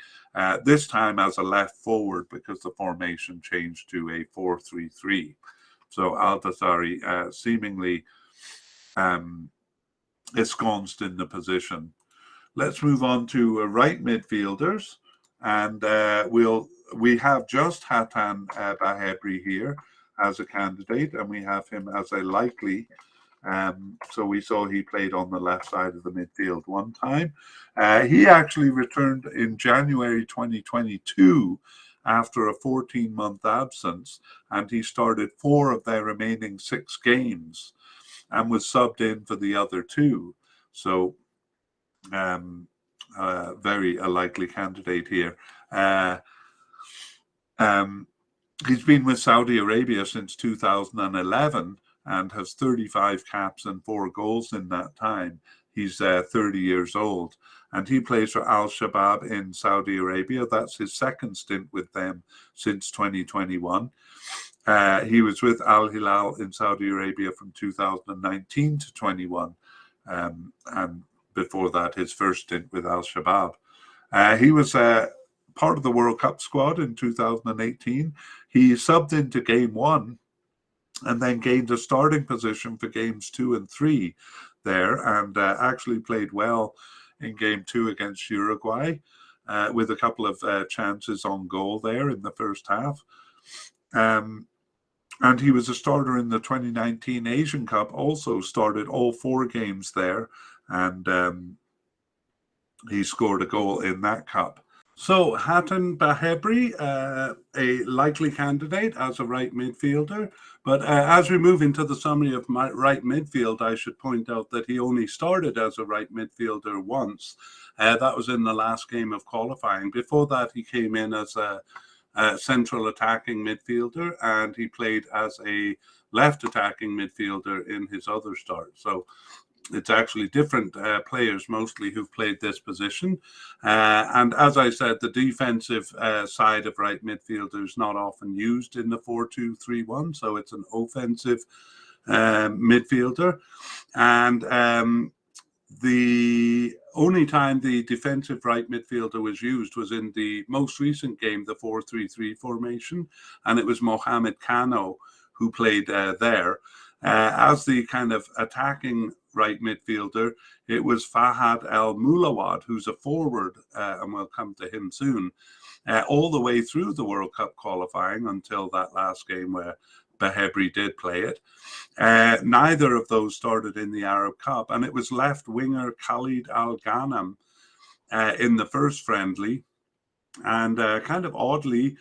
this time as a left forward because the formation changed to a 4-3-3. So Aldosari seemingly ensconced in the position. Let's move on to right midfielders, and we have just Hatan Bahebri here as a candidate, and we have him as a likely. So we saw he played on the left side of the midfield one time. He actually returned in January 2022 after a 14-month absence, and he started 4 of their remaining 6 games and was subbed in for the other 2. So very a likely candidate here. He's been with Saudi Arabia since 2011 and has 35 caps and 4 goals in that time. He's 30 years old, and he plays for Al Shabab in Saudi Arabia. That's his second stint with them since 2021. He was with Al Hilal in Saudi Arabia from 2019 to 21, and before that, his first stint with Al Shabab. He was part of the World Cup squad in 2018. He subbed into game 1 and then gained a starting position for games 2 and 3 there, and actually played well in game 2 against Uruguay with a couple of chances on goal there in the first half. And he was a starter in the 2019 Asian Cup, also started all 4 games there, and he scored a goal in that cup. So Hatan Bahebri, a likely candidate as a right midfielder. But as we move into the summary of my right midfield, I should point out that he only started as a right midfielder once. That was in the last game of qualifying. Before that, he came in as a central attacking midfielder, and he played as a left attacking midfielder in his other start. So it's actually different players mostly who've played this position. And as I said, the defensive side of right midfielder is not often used in the 4-2-3-1. So it's an offensive midfielder. And the only time the defensive right midfielder was used was in the most recent game, the 4-3-3 formation. And it was Mohamed Kano who played there. As the kind of attacking right midfielder, it was Fahad Al Mulawad, who's a forward, and we'll come to him soon, all the way through the World Cup qualifying until that last game where Bahebri did play it. Neither of those started in the Arab Cup, and it was left winger Khalid Al Ghanam in the first friendly. And kind of oddly,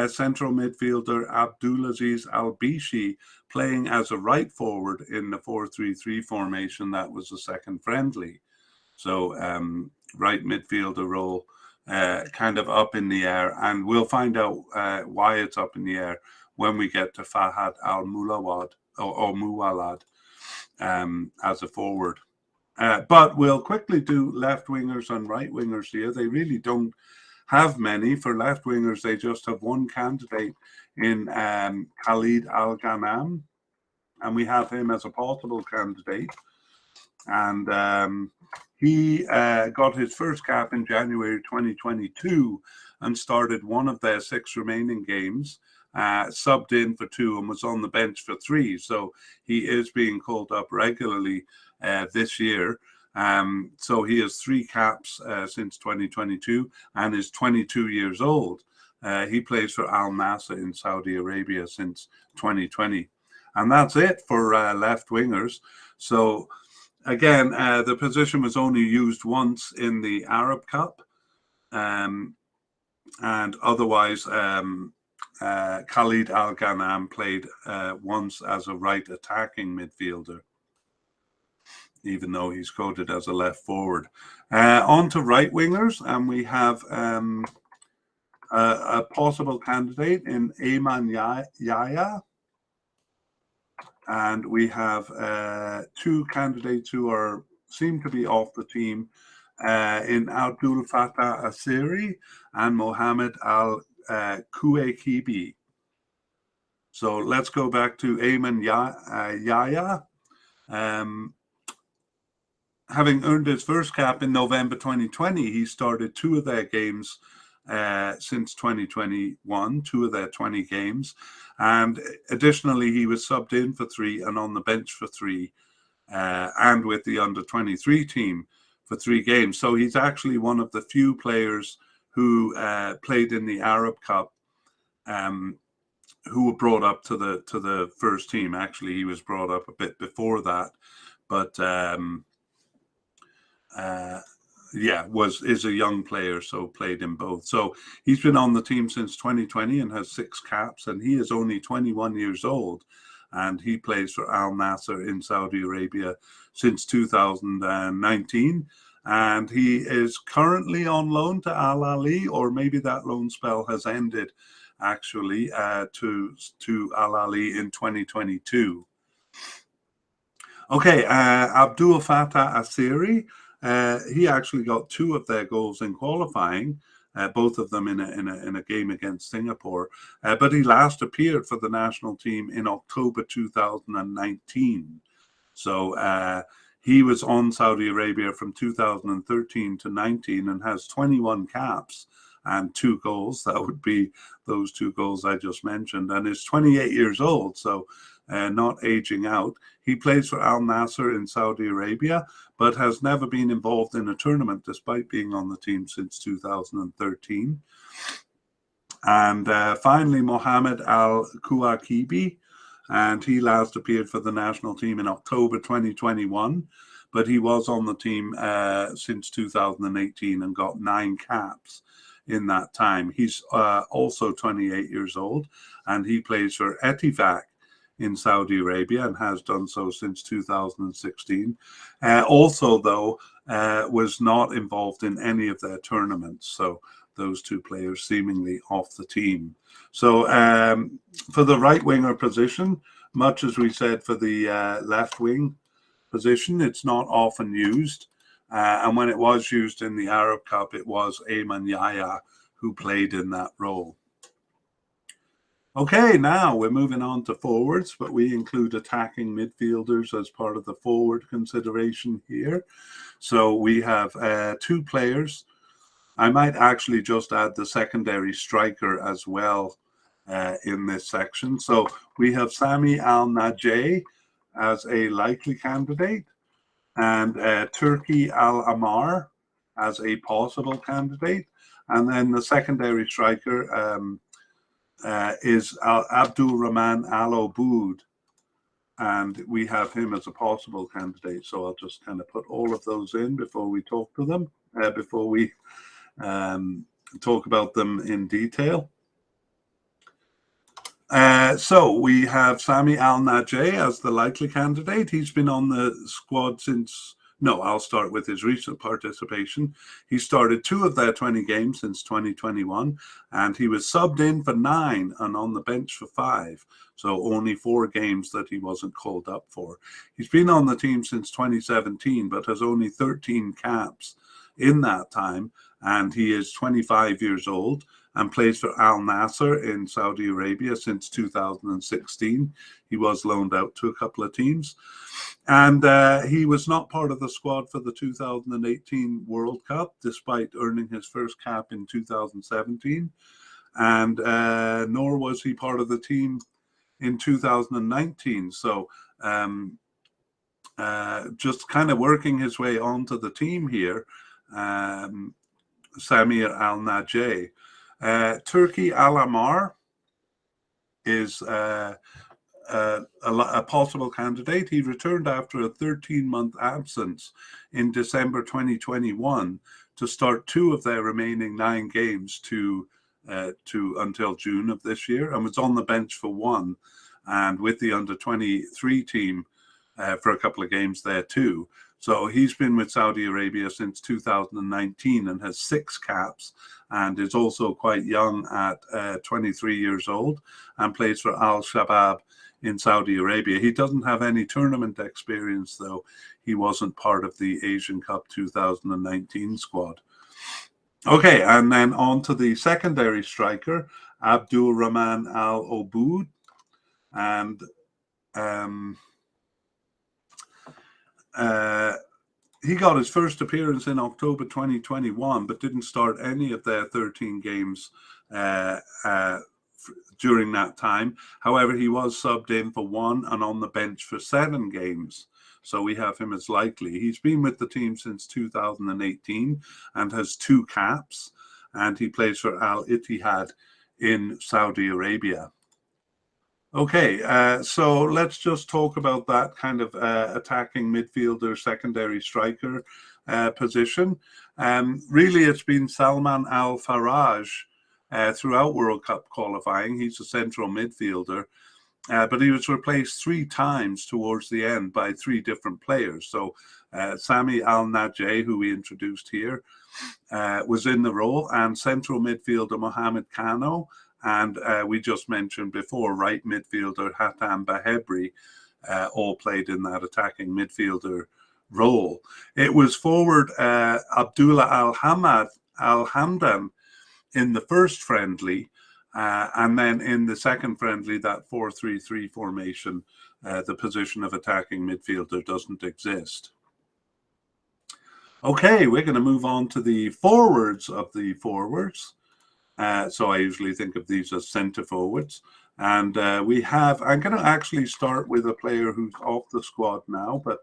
central midfielder Abdulaziz Al-Bishi playing as a right forward in the 4-3-3 formation. That was the second friendly. So right midfielder role kind of up in the air. And we'll find out why it's up in the air when we get to Fahad Al-Mulawad or Muwalad as a forward. But we'll quickly do left wingers and right wingers here. They really don't have many. For left wingers, they just have one candidate in Khalid Al Ghanam, and we have him as a possible candidate. And he got his first cap in January 2022 and started one of their 6 remaining games, subbed in for 2 and was on the bench for 3. So he is being called up regularly this year. So he has 3 caps since 2022 and is 22 years old. He plays for Al Nassr in Saudi Arabia since 2020. And that's it for left wingers. So again, the position was only used once in the Arab Cup. And otherwise, Khalid Al Ghanam played once as a right attacking midfielder, even though he's coded as a left forward. On to right wingers, and we have a possible candidate in Ayman Yahya. And we have 2 candidates who seem to be off the team. in Abdul Fattah Asiri and Mohammed Al Kuwaikibi. So let's go back to Ayman Yahya. Having earned his first cap in November 2020, he started 2 of their games since 2021, 2 of their 20 games. And additionally, he was subbed in for 3 and on the bench for 3, and with the under-23 team for 3 games. So he's actually one of the few players who played in the Arab Cup who were brought up to the first team. Actually, he was brought up a bit before that, but is a young player, so played in both. So he's been on the team since 2020 and has 6 caps, and he is only 21 years old, and he plays for Al Nassr in Saudi Arabia since 2019. And he is currently on loan to Al Ahly, or maybe that loan spell has ended actually to Al Ahly in 2022. Okay, Abdul Fattah Asiri, he actually got 2 of their goals in qualifying, both of them in a game against Singapore. But he last appeared for the national team in October 2019. So he was on Saudi Arabia from 2013 to 19 and has 21 caps and 2 goals. That would be those 2 goals I just mentioned, and is 28 years old, so not aging out. He plays for Al Nassr in Saudi Arabia, but has never been involved in a tournament despite being on the team since 2013. And finally, Mohammed Al Kuwaikibi, and he last appeared for the national team in October 2021, but he was on the team since 2018 and got 9 caps in that time. He's also 28 years old, and he plays for Etifak in Saudi Arabia and has done so since 2016. Also, though, was not involved in any of their tournaments. So those 2 players seemingly off the team. So for the right winger position, much as we said for the left wing position, it's not often used. And when it was used in the Arab Cup, it was Ayman Yahya who played in that role. Okay, now we're moving on to forwards, but we include attacking midfielders as part of the forward consideration here. So we have 2 players. I might actually just add the secondary striker as well in this section. So we have Sami Al-Najeh as a likely candidate, and Turki Al-Amar as a possible candidate. And then the secondary striker is Abdul Rahman Al-Oboud, and we have him as a possible candidate. So I'll just kind of put all of those in before we talk to them, before we talk about them in detail. So we have Sami Al-Najeh as the likely candidate. He's been on the squad since, no, I'll start with his recent participation. He started 2 of their 20 games since 2021, and he was subbed in for 9 and on the bench for 5. So only 4 games that he wasn't called up for. He's been on the team since 2017, but has only 13 caps in that time, and he is 25 years old and plays for Al Nassr in Saudi Arabia since 2016. He was loaned out to a couple of teams. And he was not part of the squad for the 2018 World Cup, despite earning his first cap in 2017. And nor was he part of the team in 2019. So just kind of working his way onto the team here, Samir Al-Najeh. Turki Al-Amar is a possible candidate. He returned after a 13-month absence in December 2021 to start 2 of their remaining 9 games to until June of this year, and was on the bench for 1, and with the under-23 team for a couple of games there too. So he's been with Saudi Arabia since 2019 and has 6 caps, and is also quite young at 23 years old, and plays for Al Shabab in Saudi Arabia. He doesn't have any tournament experience, though. He wasn't part of the Asian Cup 2019 squad. Okay, and then on to the secondary striker, Abdul Rahman Al Oboud. And he got his first appearance in October 2021, but didn't start any of their 13 games during that time. However, he was subbed in for 1 and on the bench for 7 games. So we have him as likely. He's been with the team since 2018 and has 2 caps. And he plays for Al Ittihad in Saudi Arabia. Okay, so let's just talk about that kind of attacking midfielder, secondary striker position. Really, it's been Salman Al Faraj throughout World Cup qualifying. He's a central midfielder, but he was replaced 3 times towards the end by 3 different players. So Sami Al Najeh, who we introduced here, was in the role, and central midfielder Mohamed Kano, and we just mentioned before, right midfielder Hatem Bahebri, all played in that attacking midfielder role. It was forward Abdullah Al Hamdan in the first friendly, and then in the second friendly, that 4-3-3 formation, the position of attacking midfielder doesn't exist. Okay, we're going to move on to the forwards of the forwards. So I usually think of these as centre forwards. And we have, I'm going to actually start with a player who's off the squad now, but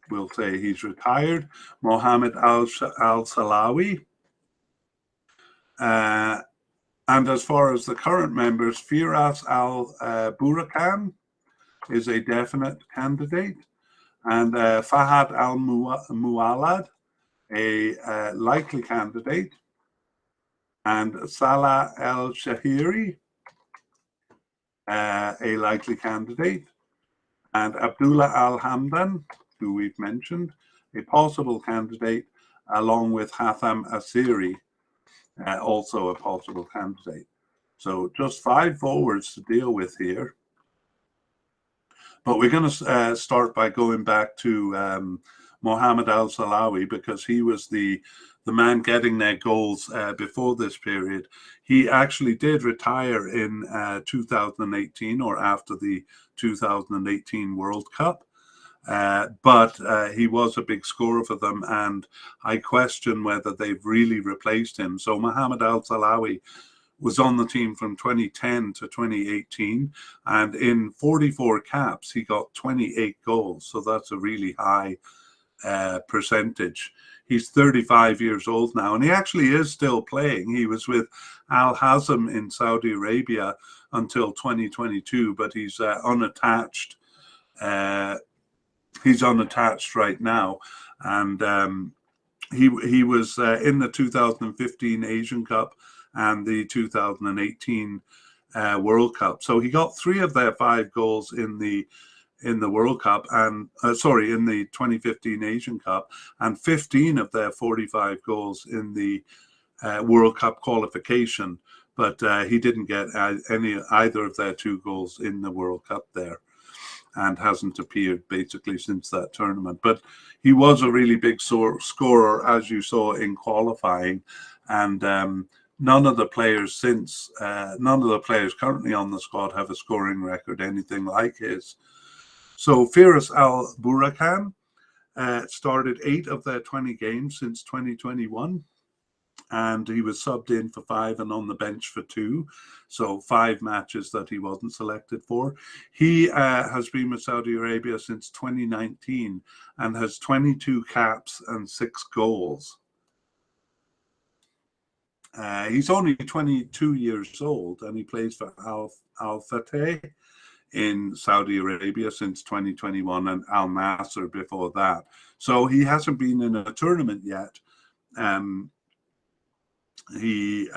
we'll say he's retired, Mohamed Al-Salawi. And as far as the current members, Firas Al-Burakan is a definite candidate. And Fahad Al-Mualad, a likely candidate. And Salah El Shahiri, a likely candidate, and Abdullah Al Hamdan, who we've mentioned, a possible candidate, along with Hatham Asiri, also a possible candidate. So just 5 forwards to deal with here. But we're going to start by going back to Mohamed Al-Salawi, because he was the man getting their goals before this period. He actually did retire in 2018, or after the 2018 World Cup. But he was a big scorer for them, and I question whether they've really replaced him. So Mohamed Al-Salawi was on the team from 2010 to 2018, and in 44 caps, he got 28 goals. So that's a really high percentage. He's 35 years old now, and he actually is still playing. He was with Al Hazm in Saudi Arabia until 2022, but he's unattached. He's unattached right now, and he was in the 2015 Asian Cup and the 2018 World Cup. So he got 3 of their 5 goals in the World Cup, and in the 2015 Asian Cup, and 15 of their 45 goals in the World Cup qualification. But he didn't get either of their 2 goals in the World Cup there, and hasn't appeared basically since that tournament. But he was a really big scorer, as you saw in qualifying, and none of the players currently on the squad have a scoring record anything like his. So Firas Al-Burakan started 8 of their 20 games since 2021, and he was subbed in for 5 and on the bench for 2. So 5 matches that he wasn't selected for. He has been with Saudi Arabia since 2019 and has 22 caps and 6 goals. He's only 22 years old, and he plays for Al Fateh in Saudi Arabia since 2021, and Al Nasser before that. So he hasn't been in a tournament yet. He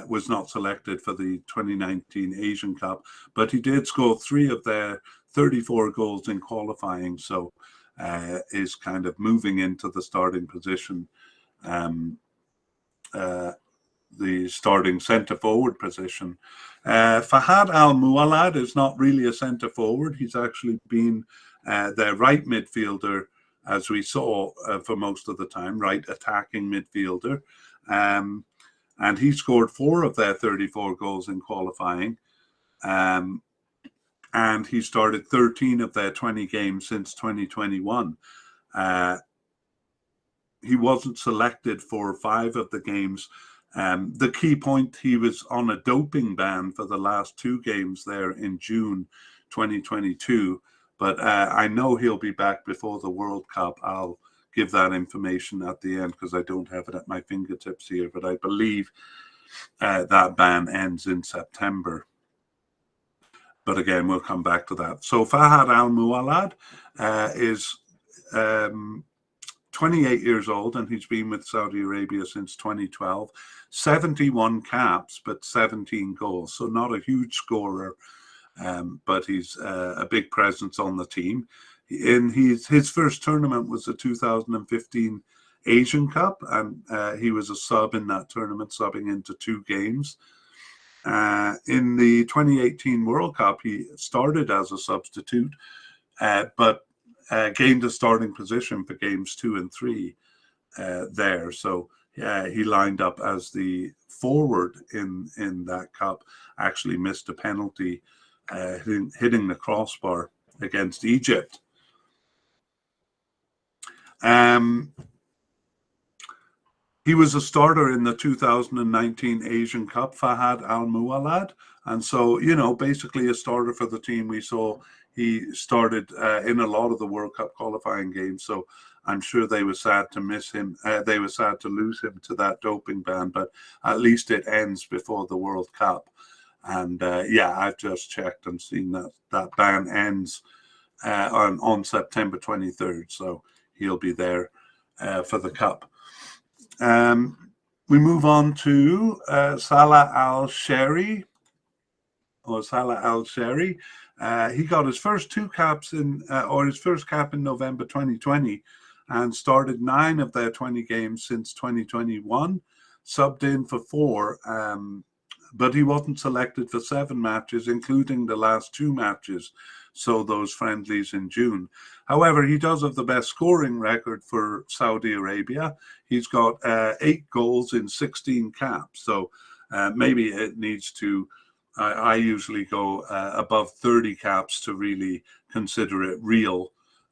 was not selected for the 2019 Asian Cup, but he did score 3 of their 34 goals in qualifying, so is kind of moving into the starting position, the starting centre forward position. Fahad Al Muallad is not really a centre forward. He's actually been their right midfielder, as we saw for most of the time, right attacking midfielder. And he scored 4 of their 34 goals in qualifying. And he started 13 of their 20 games since 2021. He wasn't selected for 5 of the games. The key point, he was on a doping ban for the last 2 games there in June 2022. But I know he'll be back before the World Cup. I'll give that information at the end because I don't have it at my fingertips here. But I believe that ban ends in September. But again, we'll come back to that. So Fahad Al Muallad is 28 years old, and he's been with Saudi Arabia since 2012. 71 caps, but 17 goals. So not a huge scorer, but he's a big presence on the team. His first tournament was the 2015 Asian Cup, and he was a sub in that tournament, subbing into 2 games. In the 2018 World Cup, he started as a substitute, but gained a starting position for games 2 and 3 there. So he lined up as the forward in that cup, actually missed a penalty, hitting the crossbar against Egypt. He was a starter in the 2019 Asian Cup, Fahad Al Muallad. And so, basically a starter for the team. We saw he started in a lot of the World Cup qualifying games. So I'm sure they were sad to miss him. They were sad to lose him to that doping ban, but at least it ends before the World Cup. And I've just checked and seen that ban ends on September 23rd. So he'll be there for the Cup. We move on to Salah Al-Shehri. He got his first 2 caps his first cap in November 2020, and started 9 of their 20 games since 2021. Subbed in for 4, but he wasn't selected for 7 matches, including the last 2 matches. So those friendlies in June. However, he does have the best scoring record for Saudi Arabia. He's got 8 goals in 16 caps. So maybe it needs to, I usually go above 30 caps to really consider it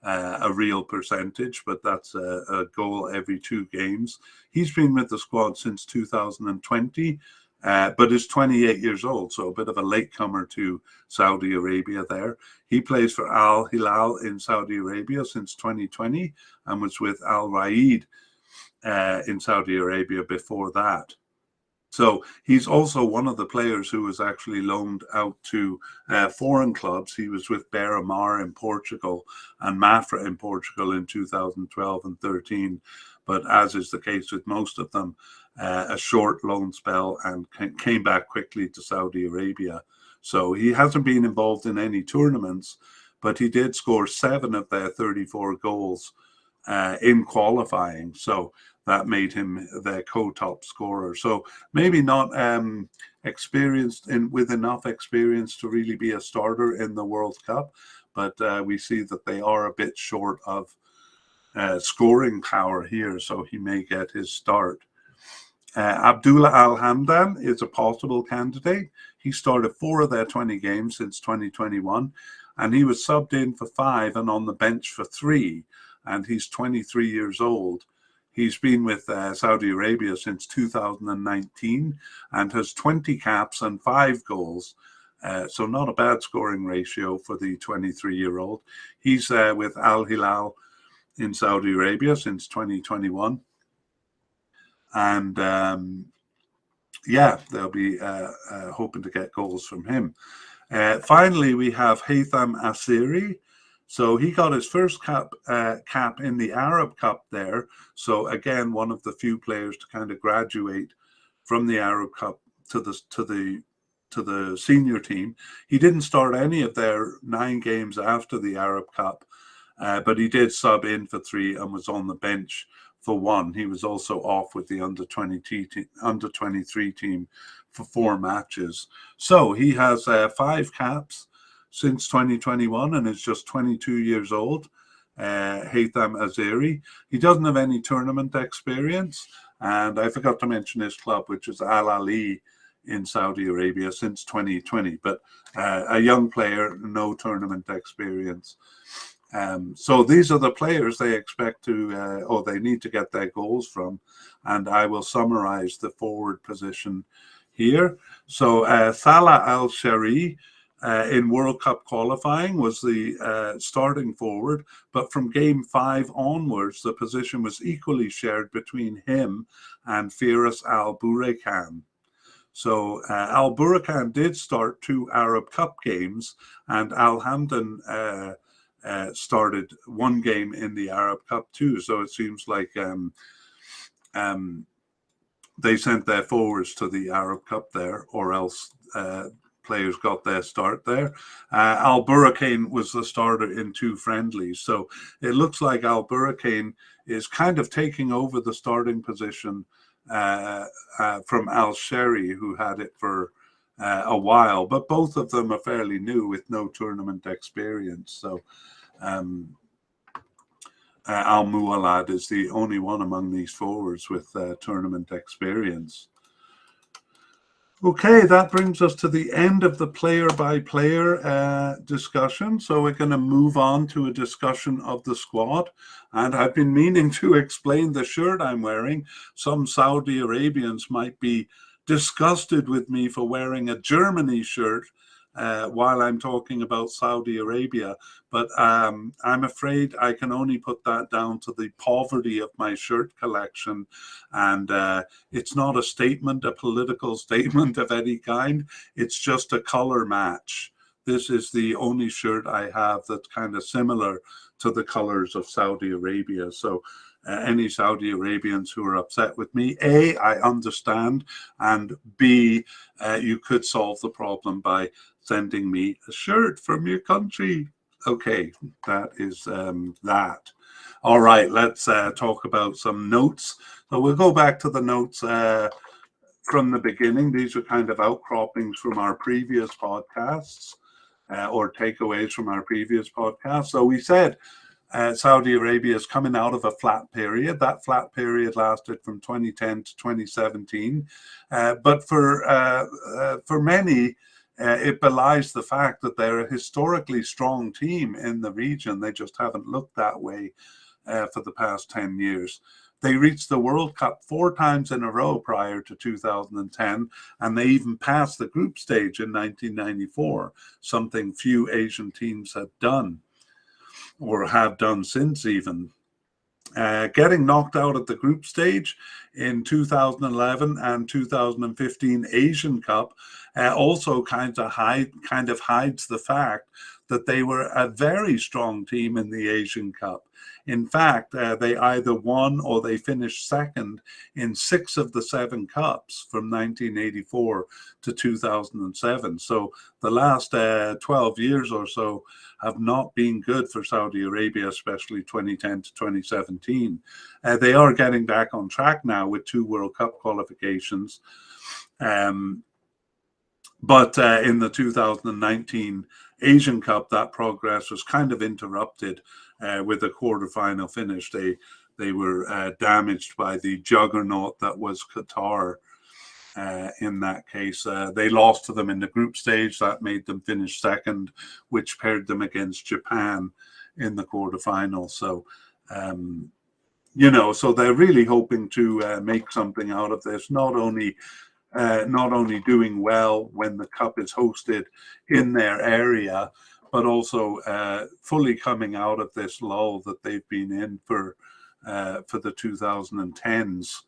a real percentage, but that's a goal every 2 games. He's been with the squad since 2020. But is 28 years old, so a bit of a latecomer to Saudi Arabia there. He plays for Al Hilal in Saudi Arabia since 2020 and was with Al Raid in Saudi Arabia before that. So he's also one of the players who was actually loaned out to foreign clubs. He was with Beira-Mar in Portugal and Mafra in Portugal in 2012 and 13. But as is the case with most of them, a short loan spell and came back quickly to Saudi Arabia. So he hasn't been involved in any tournaments, but he did score 7 of their 34 goals in qualifying. So that made him their co-top scorer. So maybe not experienced with enough experience to really be a starter in the World Cup, but we see that they are a bit short of scoring power here, so he may get his start. Abdullah Al-Hamdan is a possible candidate. He started 4 of their 20 games since 2021, and he was subbed in for 5 and on the bench for 3, and he's 23 years old. He's been with Saudi Arabia since 2019 and has 20 caps and 5 goals. So not a bad scoring ratio for the 23-year-old. He's with Al Hilal in Saudi Arabia since 2021. And they'll be hoping to get goals from him. Finally, we have Haytham Asiri. So he got his first cap in the Arab Cup there. So again, one of the few players to kind of graduate from the Arab Cup to the senior team. He didn't start any of their 9 games after the Arab Cup, but he did sub in for 3 and was on the bench for one. He was also off with the under 23 team for 4 matches. So he has 5 caps since 2021 and is just 22 years old. Haytham Azeri. He doesn't have any tournament experience, and I forgot to mention his club, which is Al Ali in Saudi Arabia since 2020, but a young player, no tournament experience. So these are the players they expect to, or they need to get their goals from, and I will summarize the forward position here. So Salah Al-Shari in World Cup qualifying was the starting forward, but from game 5 onwards, the position was equally shared between him and Firas Al-Buraikan. So Al-Buraikan did start 2 Arab Cup games, and Al-Hamdan started 1 game in the Arab Cup too. So it seems like they sent their forwards to the Arab Cup there, or else players got their start there. Al-Buraikan was the starter in 2 friendlies. So it looks like Al-Buraikan is kind of taking over the starting position from Al-Shari, who had it for a while. But both of them are fairly new with no tournament experience. So Al-Muwallad is the only one among these forwards with tournament experience. Okay, that brings us to the end of the player-by-player discussion. So we're going to move on to a discussion of the squad. And I've been meaning to explain the shirt I'm wearing. Some Saudi Arabians might be disgusted with me for wearing a Germany shirt while I'm talking about Saudi Arabia. But I'm afraid I can only put that down to the poverty of my shirt collection. And it's not a statement, a political statement of any kind. It's just a color match. This is the only shirt I have that's kind of similar to the colors of Saudi Arabia. So any Saudi Arabians who are upset with me, A, I understand, and B, you could solve the problem by sending me a shirt from your country. Okay, that is that. All right, let's talk about some notes. So we'll go back to the notes from the beginning. These are kind of outcroppings from our previous podcasts or takeaways from our previous podcast. So we said Saudi Arabia is coming out of a flat period. That flat period lasted from 2010 to 2017. But for many, it belies the fact that they're a historically strong team in the region. They just haven't looked that way for the past 10 years. They reached the World Cup 4 times in a row prior to 2010, and they even passed the group stage in 1994, something few Asian teams had done, or have done since even. Getting knocked out at the group stage in 2011 and 2015 Asian Cup also kind of hides the fact that they were a very strong team in the Asian Cup. In fact, they either won or they finished second in 6 of the 7 cups from 1984 to 2007. So the last 12 years or so have not been good for Saudi Arabia, especially 2010 to 2017. They are getting back on track now with 2 World Cup qualifications. But in the 2019 Asian Cup, that progress was kind of interrupted with a quarterfinal finish. They were damaged by the juggernaut that was Qatar. In that case, they lost to them in the group stage. That made them finish second, which paired them against Japan in the quarterfinal. So, so they're really hoping to make something out of this. Not only doing well when the cup is hosted in their area, but also fully coming out of this lull that they've been in for the 2010s.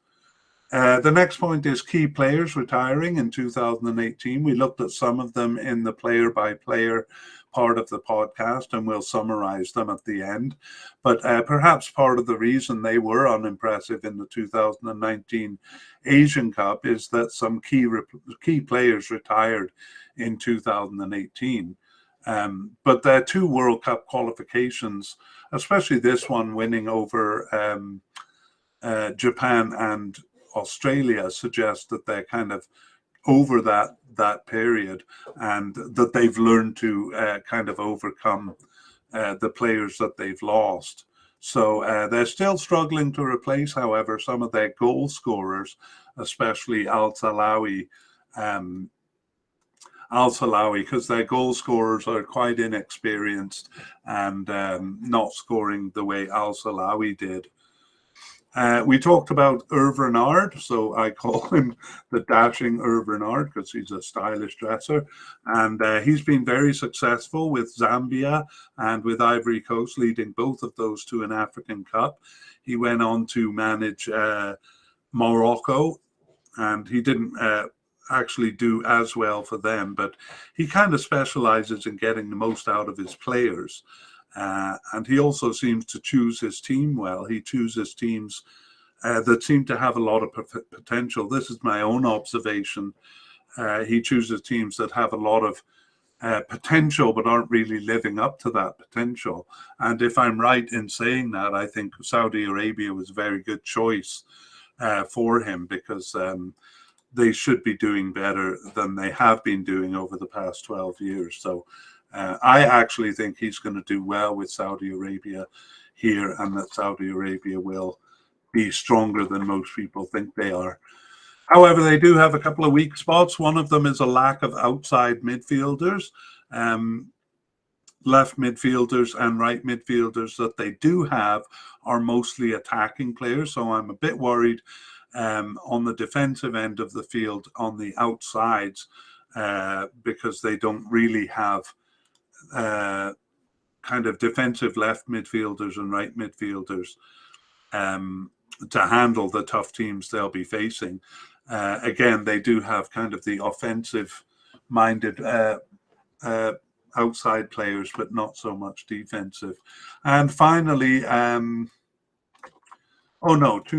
The next point is key players retiring in 2018. We looked at some of them in the player-by-player part of the podcast, and we'll summarize them at the end. But perhaps part of the reason they were unimpressive in the 2019 Asian Cup is that some key players retired in 2018. But their 2 World Cup qualifications, especially this one winning over Japan and Australia suggest that they're kind of over that period, and that they've learned to kind of overcome the players that they've lost. So they're still struggling to replace, however, some of their goal scorers, especially Al-Salawi, because their goal scorers are quite inexperienced and not scoring the way Al-Salawi did. We talked about Hervé Renard, so I call him the dashing Hervé Renard because he's a stylish dresser, and he's been very successful with Zambia and with Ivory Coast, leading both of those to an African Cup. He went on to manage Morocco, and he didn't actually do as well for them, but he kind of specializes in getting the most out of his players. And he also seems to choose his team well. He chooses teams that seem to have a lot of potential. This is my own observation. He chooses teams that have a lot of potential but aren't really living up to that potential. And if I'm right in saying that, I think Saudi Arabia was a very good choice for him, because they should be doing better than they have been doing over the past 12 years. So I actually think he's going to do well with Saudi Arabia here, and that Saudi Arabia will be stronger than most people think they are. However, they do have a couple of weak spots. One of them is a lack of outside midfielders. Left midfielders and right midfielders that they do have are mostly attacking players. So I'm a bit worried on the defensive end of the field on the outsides, because they don't really have kind of defensive left midfielders and right midfielders to handle the tough teams they'll be facing. Again, they do have kind of the offensive-minded outside players, but not so much defensive. And finally, two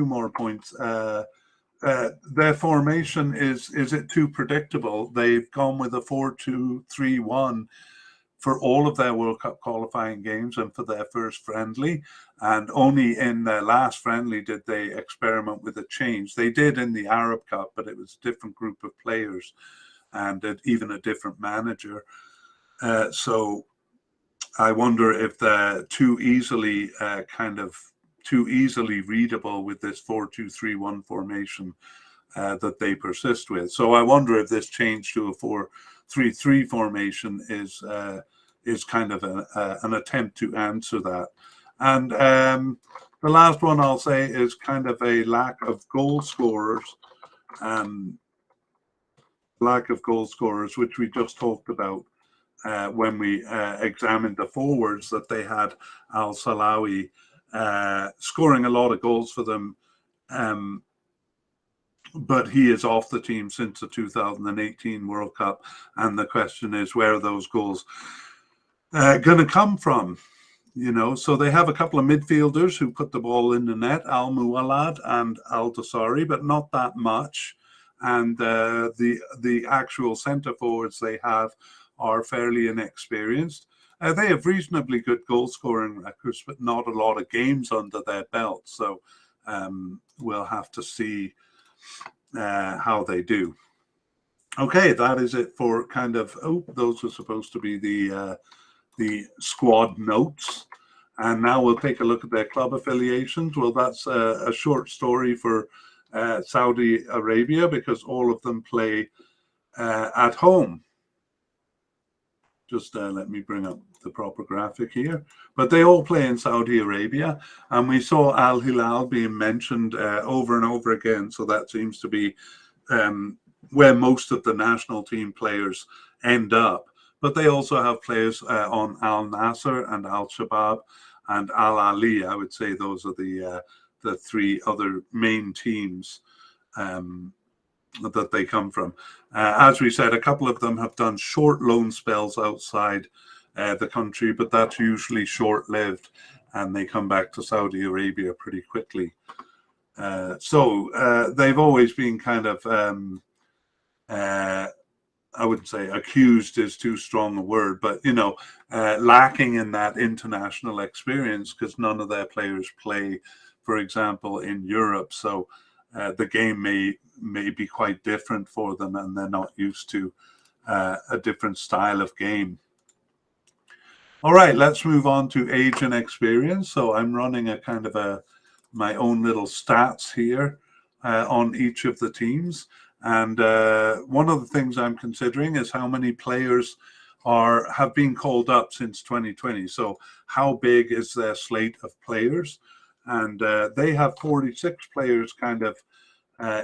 more points. Their formation is it too predictable? They've gone with a 4-2-3-1 for all of their World Cup qualifying games and for their first friendly, and only in their last friendly did they experiment with a change. They did in the Arab Cup, but it was a different group of players and even a different manager. So I wonder if they're too easily readable with this 4-2-3-1 formation that they persist with. So I wonder if this change to a 4-3-3 formation is kind of an attempt to answer that. And the last one I'll say is kind of a lack of goal scorers, which we just talked about when we examined the forwards, that they had Al-Salawi scoring a lot of goals for them, but he is off the team since the 2018 World Cup, and the question is, where are those goals going to come from? So they have a couple of midfielders who put the ball in the net, Al Muwallad and Al Dosari, but not that much. And the actual centre forwards they have are fairly inexperienced. They have reasonably good goal scoring records, but not a lot of games under their belt. So we'll have to see how they do. Okay, that is it for kind of, those were supposed to be the squad notes. And now we'll take a look at their club affiliations. Well, that's a short story for Saudi Arabia, because all of them play at home. Just let me bring up the proper graphic here. But they all play in Saudi Arabia. And we saw Al Hilal being mentioned over and over again. So that seems to be where most of the national team players end up. But they also have players on Al Nasser and Al Shabab and Al Ali. I would say those are the three other main teams that they come from. As we said, a couple of them have done short loan spells outside the country, but that's usually short-lived, and they come back to Saudi Arabia pretty quickly. So they've always been kind of, I wouldn't say accused is too strong a word, but, lacking in that international experience, because none of their players play for example, in Europe. So the game may be quite different for them, and they're not used to a different style of game. All right, let's move on to age and experience. So I'm running a kind of my own little stats here on each of the teams. And one of the things I'm considering is how many players have been called up since 2020. So how big is their slate of players? And they have 46 players kind of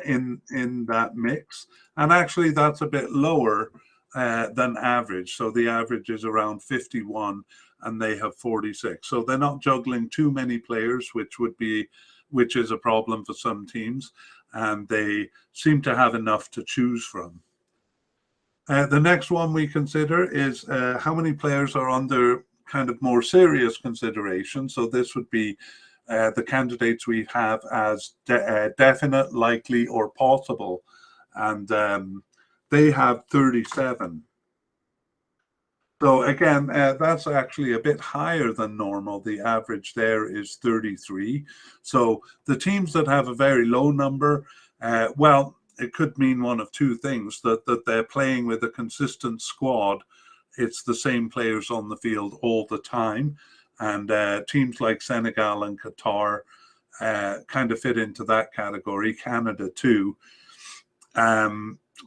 in that mix. And actually that's a bit lower than average. So the average is around 51 and they have 46. So they're not juggling too many players, which is a problem for some teams. And they seem to have enough to choose from. The next one we consider is how many players are under kind of more serious consideration. So this would be the candidates we have as definite, likely, or possible. And they have 37. So again, that's actually a bit higher than normal. The average there is 33. So the teams that have a very low number, well, it could mean one of two things, that they're playing with a consistent squad. It's the same players on the field all the time. And teams like Senegal and Qatar kind of fit into that category, Canada too.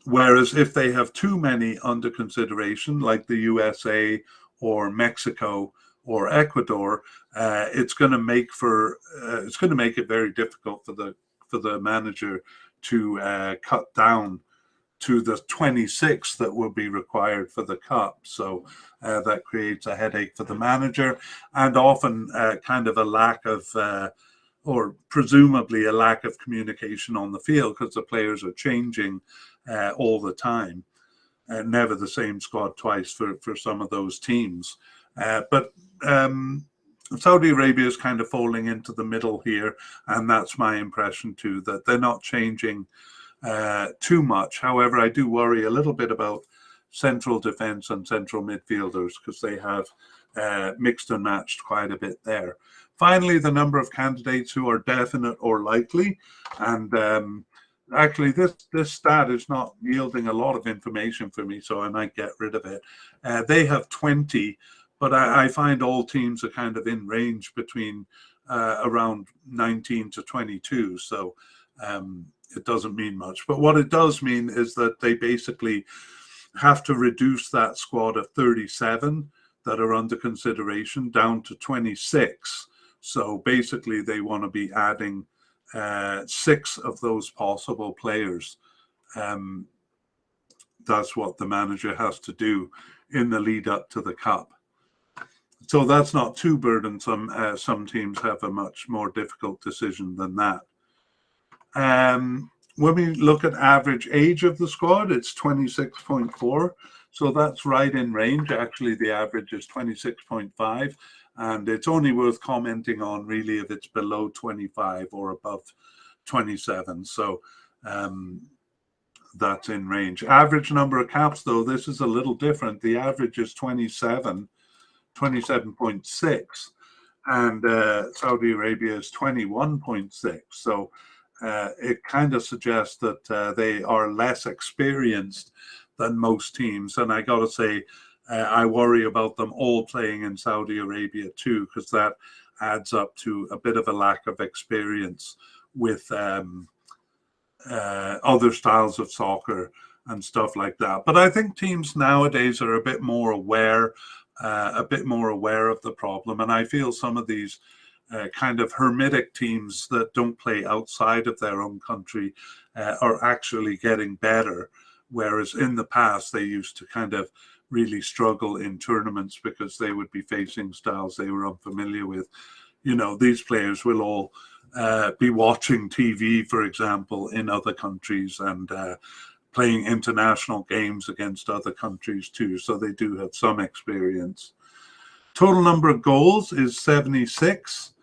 Whereas if they have too many under consideration, like the USA or Mexico or Ecuador, it's going to make it very difficult for the manager to cut down to the 26 that will be required for the cup. So that creates a headache for the manager, and often kind of a lack of or presumably a lack of communication on the field, because the players are changing all the time. Never the same squad twice for some of those teams. But Saudi Arabia is kind of falling into the middle here, and that's my impression too, that they're not changing too much. However, I do worry a little bit about central defense and central midfielders, because they have mixed and matched quite a bit there. Finally, the number of candidates who are definite or likely, and actually this stat is not yielding a lot of information for me, so I might get rid of it. They have 20, but I find all teams are kind of in range between around 19 to 22, so it doesn't mean much. But what it does mean is that they basically have to reduce that squad of 37 that are under consideration down to 26. So basically they want to be adding 6 of those possible players. That's what the manager has to do in the lead up to the cup. So that's not too burdensome. Some teams have a much more difficult decision than that. When we look at average age of the squad, it's 26.4. So that's right in range. Actually, the average is 26.5. And it's only worth commenting on really if it's below 25 or above 27. So that's in range. Average number of caps, though, this is a little different. The average is 27.6. And Saudi Arabia is 21.6. So it kind of suggests that they are less experienced than most teams. And I got to say, I worry about them all playing in Saudi Arabia too, because that adds up to a bit of a lack of experience with other styles of soccer and stuff like that. But I think teams nowadays are a bit more aware of the problem. And I feel some of these kind of hermetic teams that don't play outside of their own country are actually getting better. Whereas in the past, they used to kind of really struggle in tournaments because they would be facing styles they were unfamiliar with. You know, these players will all be watching TV, for example, in other countries, and playing international games against other countries too. So they do have some experience. Total number of goals is 76.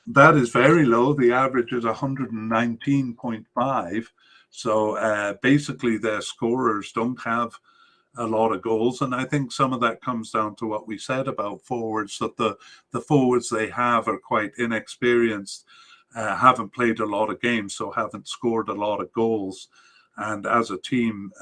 That is very low. The average is 119.5. So basically their scorers don't have a lot of goals. And I think some of that comes down to what we said about forwards, that the forwards they have are quite inexperienced. haven't played a lot of games, so haven't scored a lot of goals. And as a team,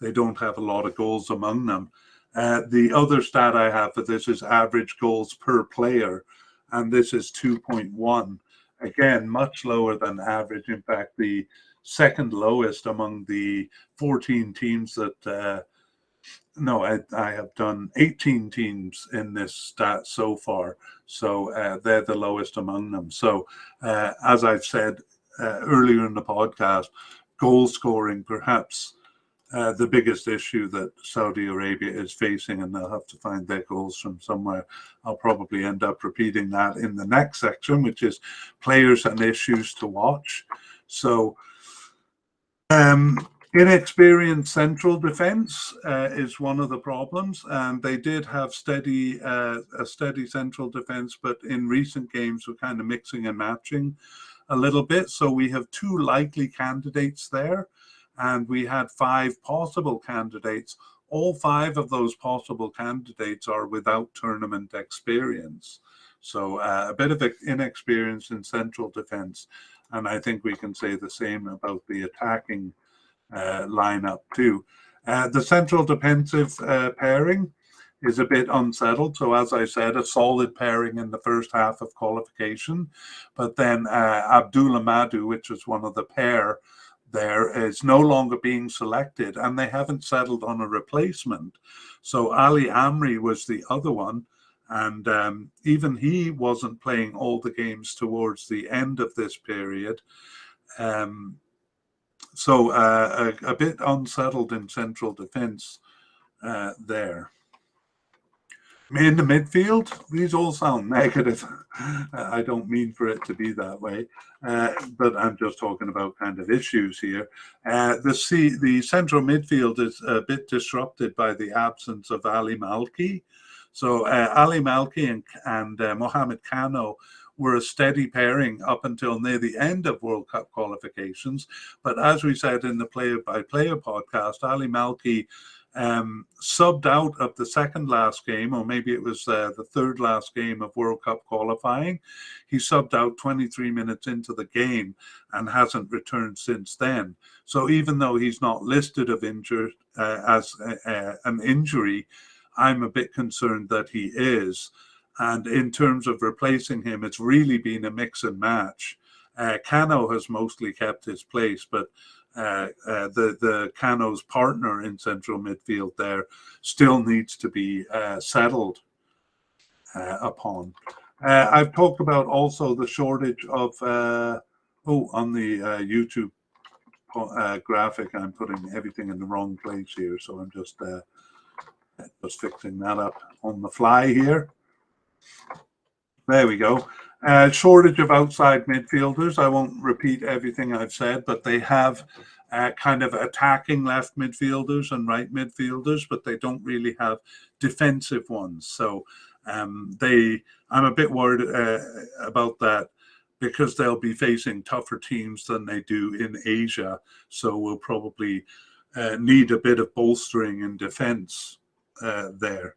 they don't have a lot of goals among them. The other stat I have for this is average goals per player, and this is 2.1. Again, much lower than average. In fact, the second lowest among the 14 teams that no, I have done 18 teams in this stat so far. So they're the lowest among them. So as I've said earlier in the podcast, goal scoring perhaps the biggest issue that Saudi Arabia is facing, and they'll have to find their goals from somewhere. I'll probably end up repeating that in the next section, which is players and issues to watch. So inexperienced central defense is one of the problems, and they did have a steady central defense, but in recent games we're kind of mixing and matching a little bit. So we have two likely candidates there, and we had 5 possible candidates. All 5 of those possible candidates are without tournament experience. So a bit of inexperience in central defense. And I think we can say the same about the attacking lineup too. The central defensive pairing is a bit unsettled. So as I said, a solid pairing in the first half of qualification. But then Abdullah Madu, which was one of the pair there, is no longer being selected, and they haven't settled on a replacement. So Ali Amri was the other one, and even he wasn't playing all the games towards the end of this period. So a bit unsettled in central defense there. In the midfield, these all sound negative. I don't mean for it to be that way, but I'm just talking about kind of issues here. The central midfield is a bit disrupted by the absence of Ali Malki. So Ali Malki and Mohamed Kano were a steady pairing up until near the end of World Cup qualifications. But as we said in the Player by Player podcast, Ali Malki subbed out of the second last game, or maybe it was the third last game of World Cup qualifying. He subbed out 23 minutes into the game and hasn't returned since then. So even though he's not listed of injured as an injury, I'm a bit concerned that he is. And in terms of replacing him, it's really been a mix and match. Kano has mostly kept his place, but the Kano's partner in central midfield there still needs to be settled upon. I've talked about also the shortage of, on the YouTube graphic, I'm putting everything in the wrong place here, so I'm just fixing that up on the fly here. There we go. Shortage of outside midfielders. I won't repeat everything I've said, but they have kind of attacking left midfielders and right midfielders, but they don't really have defensive ones. So I'm a bit worried about that, because they'll be facing tougher teams than they do in Asia. So we'll probably need a bit of bolstering in defense there.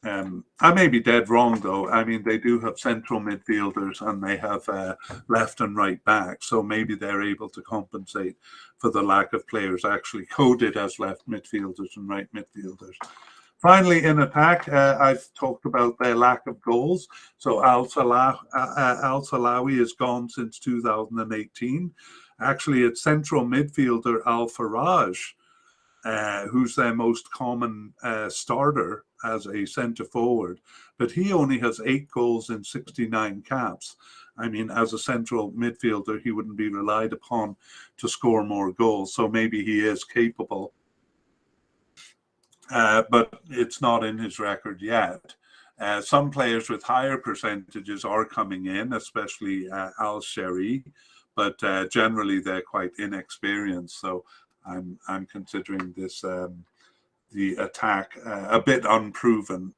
I may be dead wrong, though. I mean, they do have central midfielders and they have left and right back, so maybe they're able to compensate for the lack of players actually coded as left midfielders and right midfielders. Finally, in attack, I've talked about their lack of goals. So Al Salawi is gone since 2018. Actually, it's central midfielder Al Faraj, who's their most common starter as a centre forward, but he only has 8 goals in 69 caps. I mean, as a central midfielder, he wouldn't be relied upon to score more goals, so maybe he is capable, but it's not in his record yet. Some players with higher percentages are coming in, especially Al Sheri, but generally they're quite inexperienced, so I'm considering this the attack a bit unproven,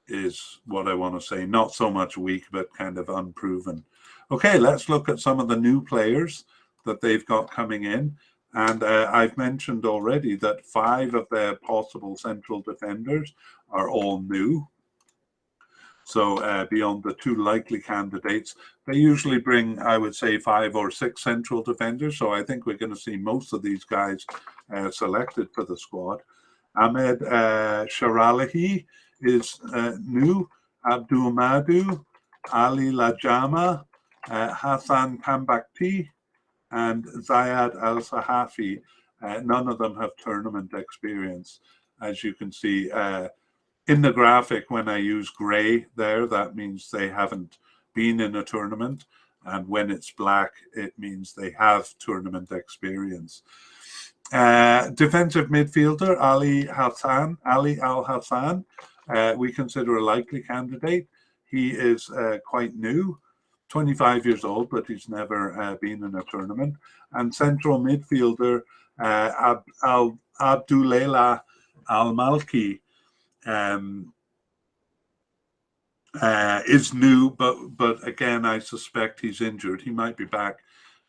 is what I want to say. Not so much weak, but kind of unproven. Okay, let's look at some of the new players that they've got coming in. And I've mentioned already that 5 of their possible central defenders are all new. So beyond the two likely candidates, they usually bring, I would say, 5 or 6 central defenders. So I think we're going to see most of these guys selected for the squad. Ahmed Sharalahi is new. Abdul Madu, Ali Lajama, Hassan Tambakti, and Zayad Al Sahafi. None of them have tournament experience. As you can see in the graphic, when I use gray there, that means they haven't been in a tournament. And when it's black, it means they have tournament experience. Defensive midfielder Ali Al Hassan, we consider a likely candidate. He is quite new, 25 years old, but he's never been in a tournament. And central midfielder Abdulela Al Malki is new, but again, I suspect he's injured. He might be back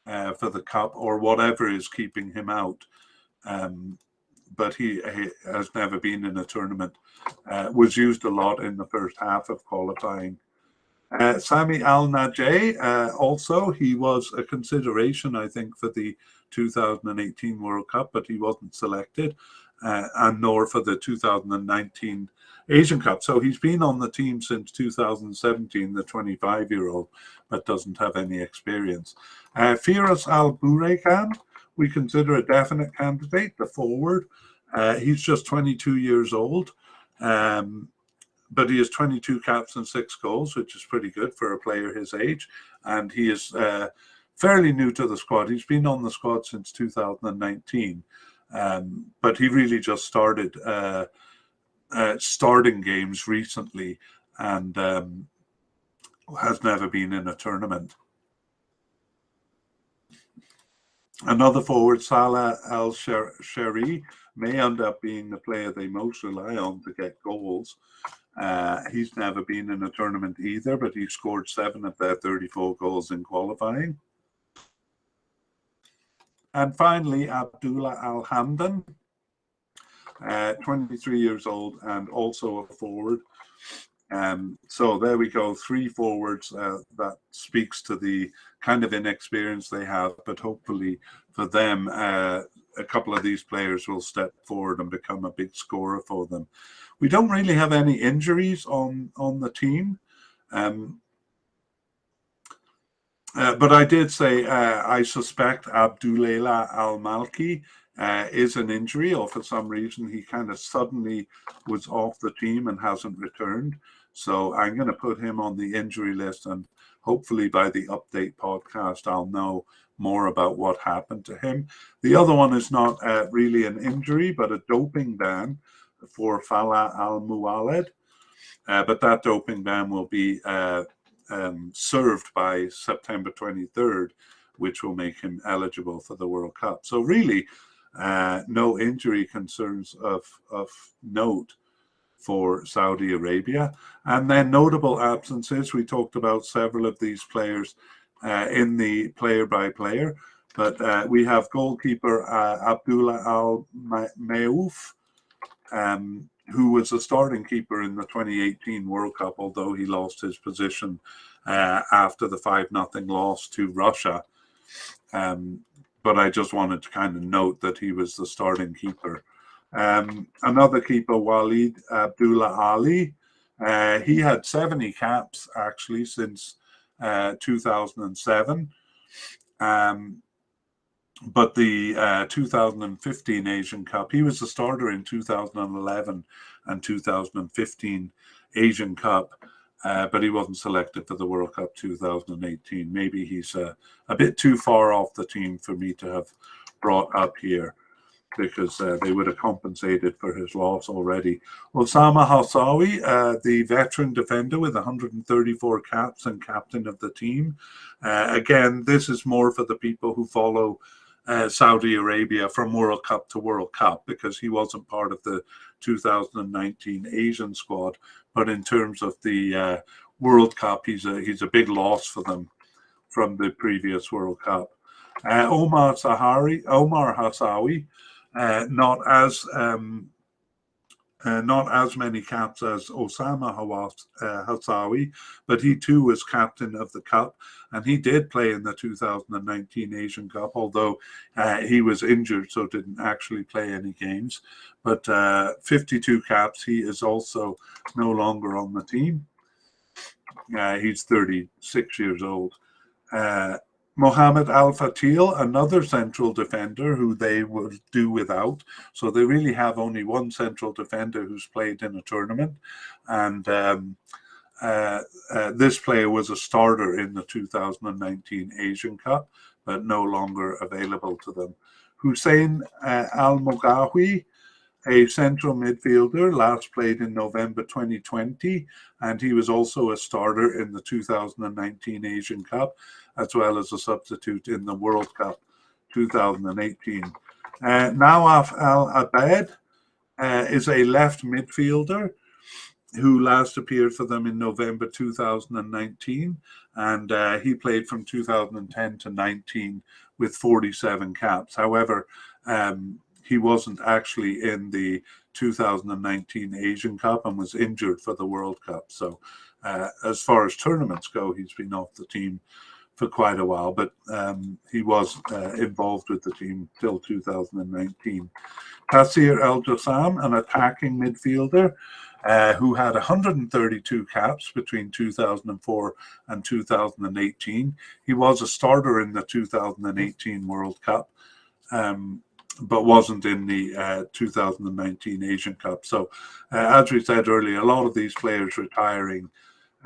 for the cup or whatever is keeping him out. But he has never been in a tournament. Was used a lot in the first half of qualifying. Sami Al-Najeh, also, he was a consideration, I think, for the 2018 World Cup, but he wasn't selected, and nor for the 2019 Asian Cup. So he's been on the team since 2017, the 25-year-old, but doesn't have any experience. Firas Al-Buraikan, we consider a definite candidate, the forward. He's just 22 years old, but he has 22 caps and 6 goals, which is pretty good for a player his age. And he is fairly new to the squad. He's been on the squad since 2019, but he really just started starting games recently and has never been in a tournament. Another forward, Salah Al-Shari, may end up being the player they most rely on to get goals. He's never been in a tournament either, but he scored 7 of their 34 goals in qualifying. And finally, Abdullah Al-Hamdan, 23 years old and also a forward. So there we go, 3 forwards. That speaks to the kind of inexperience they have, but hopefully for them, a couple of these players will step forward and become a big scorer for them. We don't really have any injuries on the team. But I did say I suspect Abdulela Al-Malki is an injury, or for some reason he kind of suddenly was off the team and hasn't returned. So I'm going to put him on the injury list, and hopefully by the update podcast, I'll know more about what happened to him. The other one is not really an injury, but a doping ban for Falah Al-Muwaled. But that doping ban will be served by September 23rd, which will make him eligible for the World Cup. So really, no injury concerns of note for Saudi Arabia. And then notable absences. We talked about several of these players in the player-by-player, but we have goalkeeper Abdullah Al-Mayouf, who was a starting keeper in the 2018 World Cup, although he lost his position after the 5-0 loss to Russia. But I just wanted to kind of note that he was the starting keeper. Another keeper, Walid Abdullah Ali, he had 70 caps actually since 2007. But the 2015 Asian Cup, he was the starter in 2011 and 2015 Asian Cup, but he wasn't selected for the World Cup 2018. Maybe he's a bit too far off the team for me to have brought up here, because they would have compensated for his loss already. Osama Hassawi, the veteran defender with 134 caps and captain of the team. Again, this is more for the people who follow Saudi Arabia from World Cup to World Cup, because he wasn't part of the 2019 Asian squad. But in terms of the World Cup, he's a big loss for them from the previous World Cup. Omar Hassawi, not as not as many caps as Osama Hassawi, but he too was captain of the Cup, and he did play in the 2019 Asian Cup, although he was injured, so didn't actually play any games. But 52 caps, he is also no longer on the team. He's 36 years old. Mohamed Al Fatil, another central defender who they will do without. So they really have only one central defender who's played in a tournament. And this player was a starter in the 2019 Asian Cup, but no longer available to them. Hussein Al Mogawi, a central midfielder, last played in November 2020, and he was also a starter in the 2019 Asian Cup, as well as a substitute in the World Cup 2018. Nawaf Al-Abed is a left midfielder who last appeared for them in November 2019, and he played from 2010 to 19 with 47 caps. However, he wasn't actually in the 2019 Asian Cup and was injured for the World Cup. So as far as tournaments go, he's been off the team for quite a while, but he was involved with the team till 2019. Tassir El Jassam, an attacking midfielder who had 132 caps between 2004 and 2018. He was a starter in the 2018 World Cup, but wasn't in the 2019 Asian Cup. So, as we said earlier, a lot of these players retiring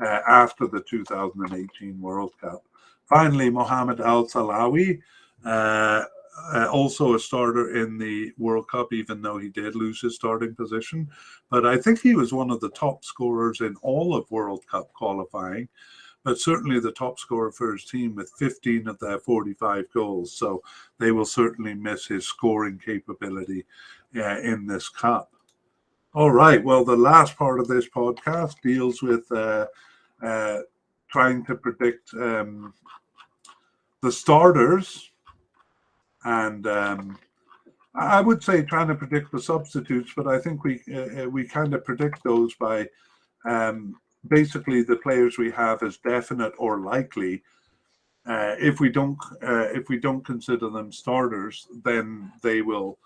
after the 2018 World Cup. Finally, Mohamed Al Salawi, also a starter in the World Cup, even though he did lose his starting position. But I think he was one of the top scorers in all of World Cup qualifying, but certainly the top scorer for his team with 15 of their 45 goals. So they will certainly miss his scoring capability in this cup. All right. Well, the last part of this podcast deals with trying to predict the starters, and I would say trying to predict the substitutes, but I think we kind of predict those by basically the players we have as definite or likely. If we don't consider them starters, then they will,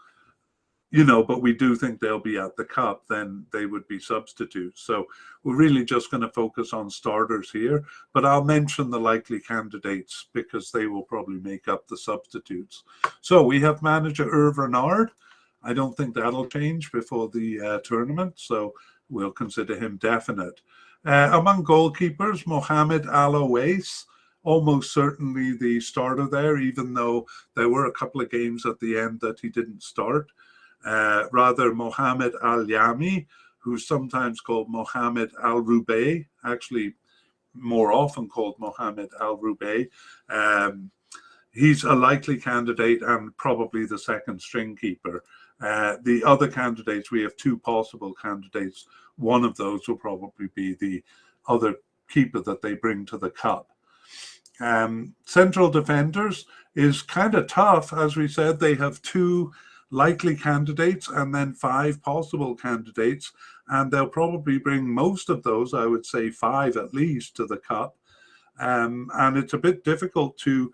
but we do think they'll be at the cup, then they would be substitutes. So we're really just going to focus on starters here, but I'll mention the likely candidates because they will probably make up the substitutes. So we have manager Hervé Renard. I don't think that'll change before the tournament, so we'll consider him definite. Among goalkeepers, Mohamed Al Owais, almost certainly the starter there, even though there were a couple of games at the end that he didn't start. Rather, Mohamed Al Yami, who's sometimes called Mohamed Al Rubey, actually more often called Mohamed Al Rubey. He's a likely candidate and probably the second string keeper. The other candidates, we have two possible candidates. One of those will probably be the other keeper that they bring to the cup. Central defenders is kind of tough. As we said, they have two likely candidates and then five possible candidates, and they'll probably bring most of those, I would say five at least, to the cup. And it's a bit difficult to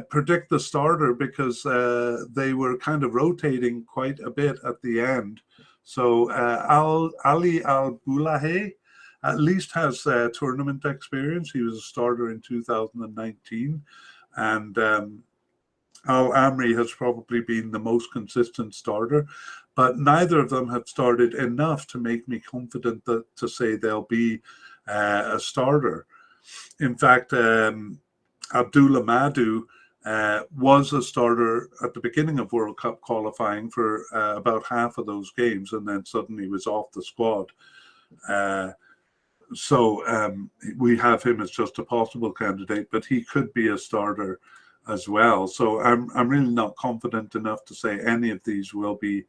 predict the starter because they were kind of rotating quite a bit at the end. So Ali Al-Boulahe at least has tournament experience. He was a starter in 2019, and Al-Amri has probably been the most consistent starter, but neither of them have started enough to make me confident to say they'll be a starter. In fact, Abdullah Madu was a starter at the beginning of World Cup qualifying for about half of those games, and then suddenly was off the squad. So we have him as just a possible candidate, but he could be a starter as well. So I'm really not confident enough to say any of these will be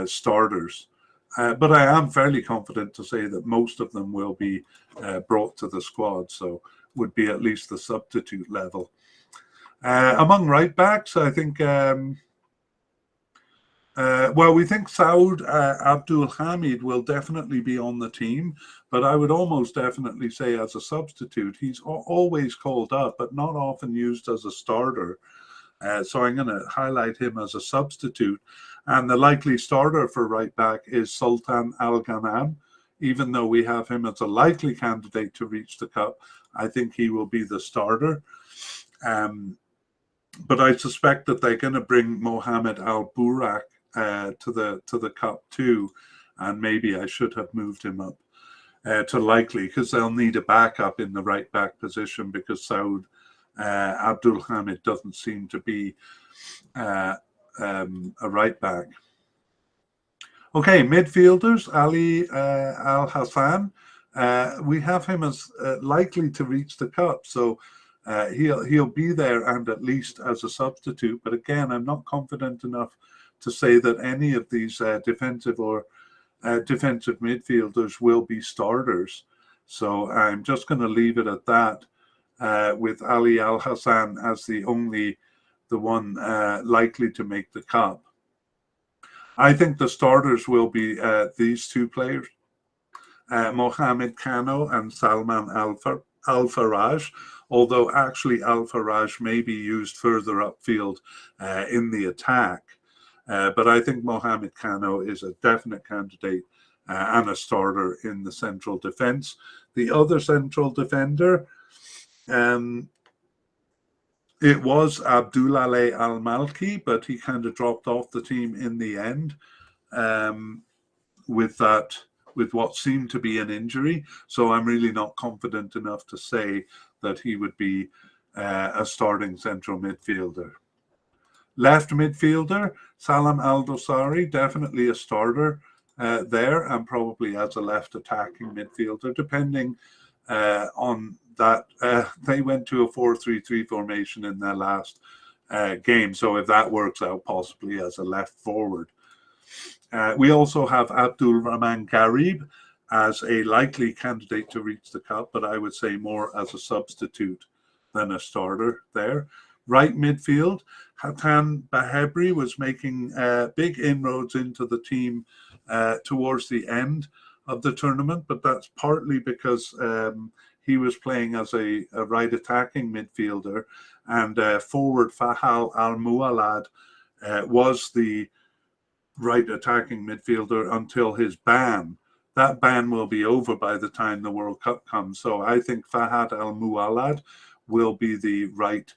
starters. But I am fairly confident to say that most of them will be brought to the squad, so would be at least the substitute level. Among right backs, I think Well, we think Saud Abdul Hamid will definitely be on the team, but I would almost definitely say as a substitute. He's always called up, but not often used as a starter. So I'm going to highlight him as a substitute. And the likely starter for right back is Sultan Al Ghanam. Even though we have him as a likely candidate to reach the cup, I think he will be the starter. But I suspect that they're going to bring Mohamed Al Burak to the cup too, and maybe I should have moved him up to likely because they'll need a backup in the right back position because Saud Abdul Hamid doesn't seem to be a right back. Okay, midfielders, Ali Al Hassan. We have him as likely to reach the cup, so he'll be there and at least as a substitute. But again, I'm not confident enough to say that any of these defensive midfielders will be starters. So I'm just going to leave it at that with Ali Al Hassan as the one likely to make the cup. I think the starters will be these two players, Mohamed Kano and Salman Al Faraj, although actually Al Faraj may be used further upfield in the attack. But I think Mohamed Kano is a definite candidate and a starter in the central defence. The other central defender, it was Abdoulaye Al Malki, but he kind of dropped off the team in the end with what seemed to be an injury. So I'm really not confident enough to say that he would be a starting central midfielder. Left midfielder, Salam Al Dosari, definitely a starter there and probably as a left attacking midfielder, depending on that. They went to a 4-3-3 formation in their last game. So if that works out, possibly as a left forward. We also have Abdul Rahman Garib as a likely candidate to reach the cup, but I would say more as a substitute than a starter there. Right midfield, Hatan Bahebri was making big inroads into the team towards the end of the tournament, but that's partly because he was playing as a right attacking midfielder, and forward Fahal Al Mualad was the right attacking midfielder until his ban. That ban will be over by the time the World Cup comes. So I think Fahad Al Mualad will be the right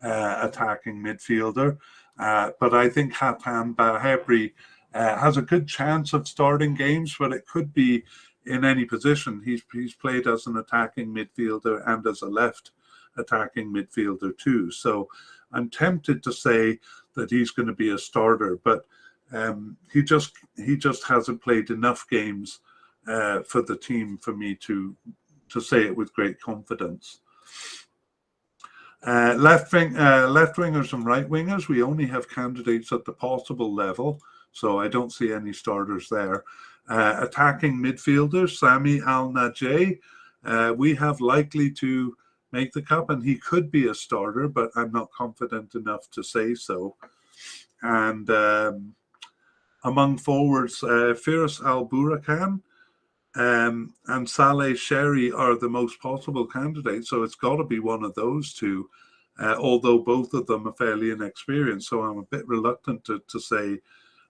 attacking midfielder. But I think Hatan Bahebri has a good chance of starting games, but it could be in any position. He's played as an attacking midfielder and as a left attacking midfielder too. So I'm tempted to say that he's going to be a starter, but he just hasn't played enough games for the team for me to say it with great confidence. Left wingers and right wingers, we only have candidates at the possible level, so I don't see any starters there. Attacking midfielders, Sami Al Najeh, we have likely to make the cup, and he could be a starter, but I'm not confident enough to say so. And among forwards, Firas Al Burakan and Saleh Sherry are the most possible candidates. So it's got to be one of those two, although both of them are fairly inexperienced. So I'm a bit reluctant to say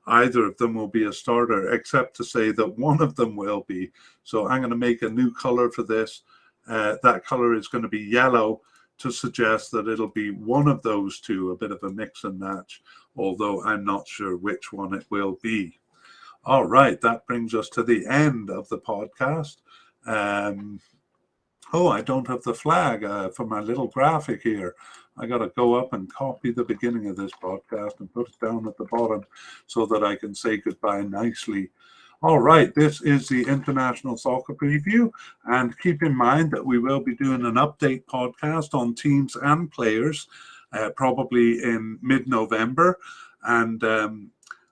either of them will be a starter, except to say that one of them will be. So I'm going to make a new color for this. That color is going to be yellow to suggest that it'll be one of those two, a bit of a mix and match, although I'm not sure which one it will be. All right, that brings us to the end of the podcast. I don't have the flag for my little graphic here. I got to go up and copy the beginning of this podcast and put it down at the bottom so that I can say goodbye nicely. All right, this is the International Soccer Preview, and keep in mind that we will be doing an update podcast on teams and players probably in mid-November, and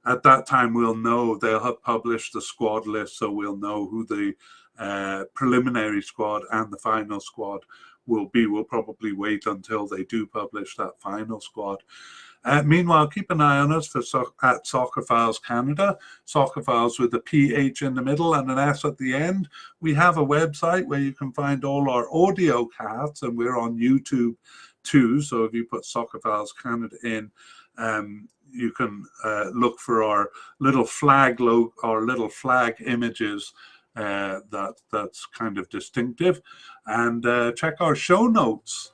at that time they'll have published the squad list, so we'll know who the preliminary squad and the final squad will be. We'll probably wait until they do publish that final squad. Meanwhile, keep an eye on us at Soccerphiles Canada, Soccerphiles with a PH in the middle and an S at the end. We have a website where you can find all our audio casts, and we're on YouTube too. So if you put Soccerphiles Canada in, you can look for our little flag images that's kind of distinctive, and check our show notes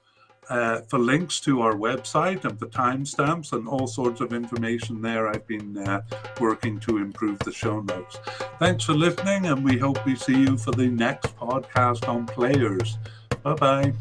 for links to our website and the timestamps and all sorts of information there. I've been working to improve the show notes. Thanks for listening, and we hope we see you for the next podcast on players. Bye-bye.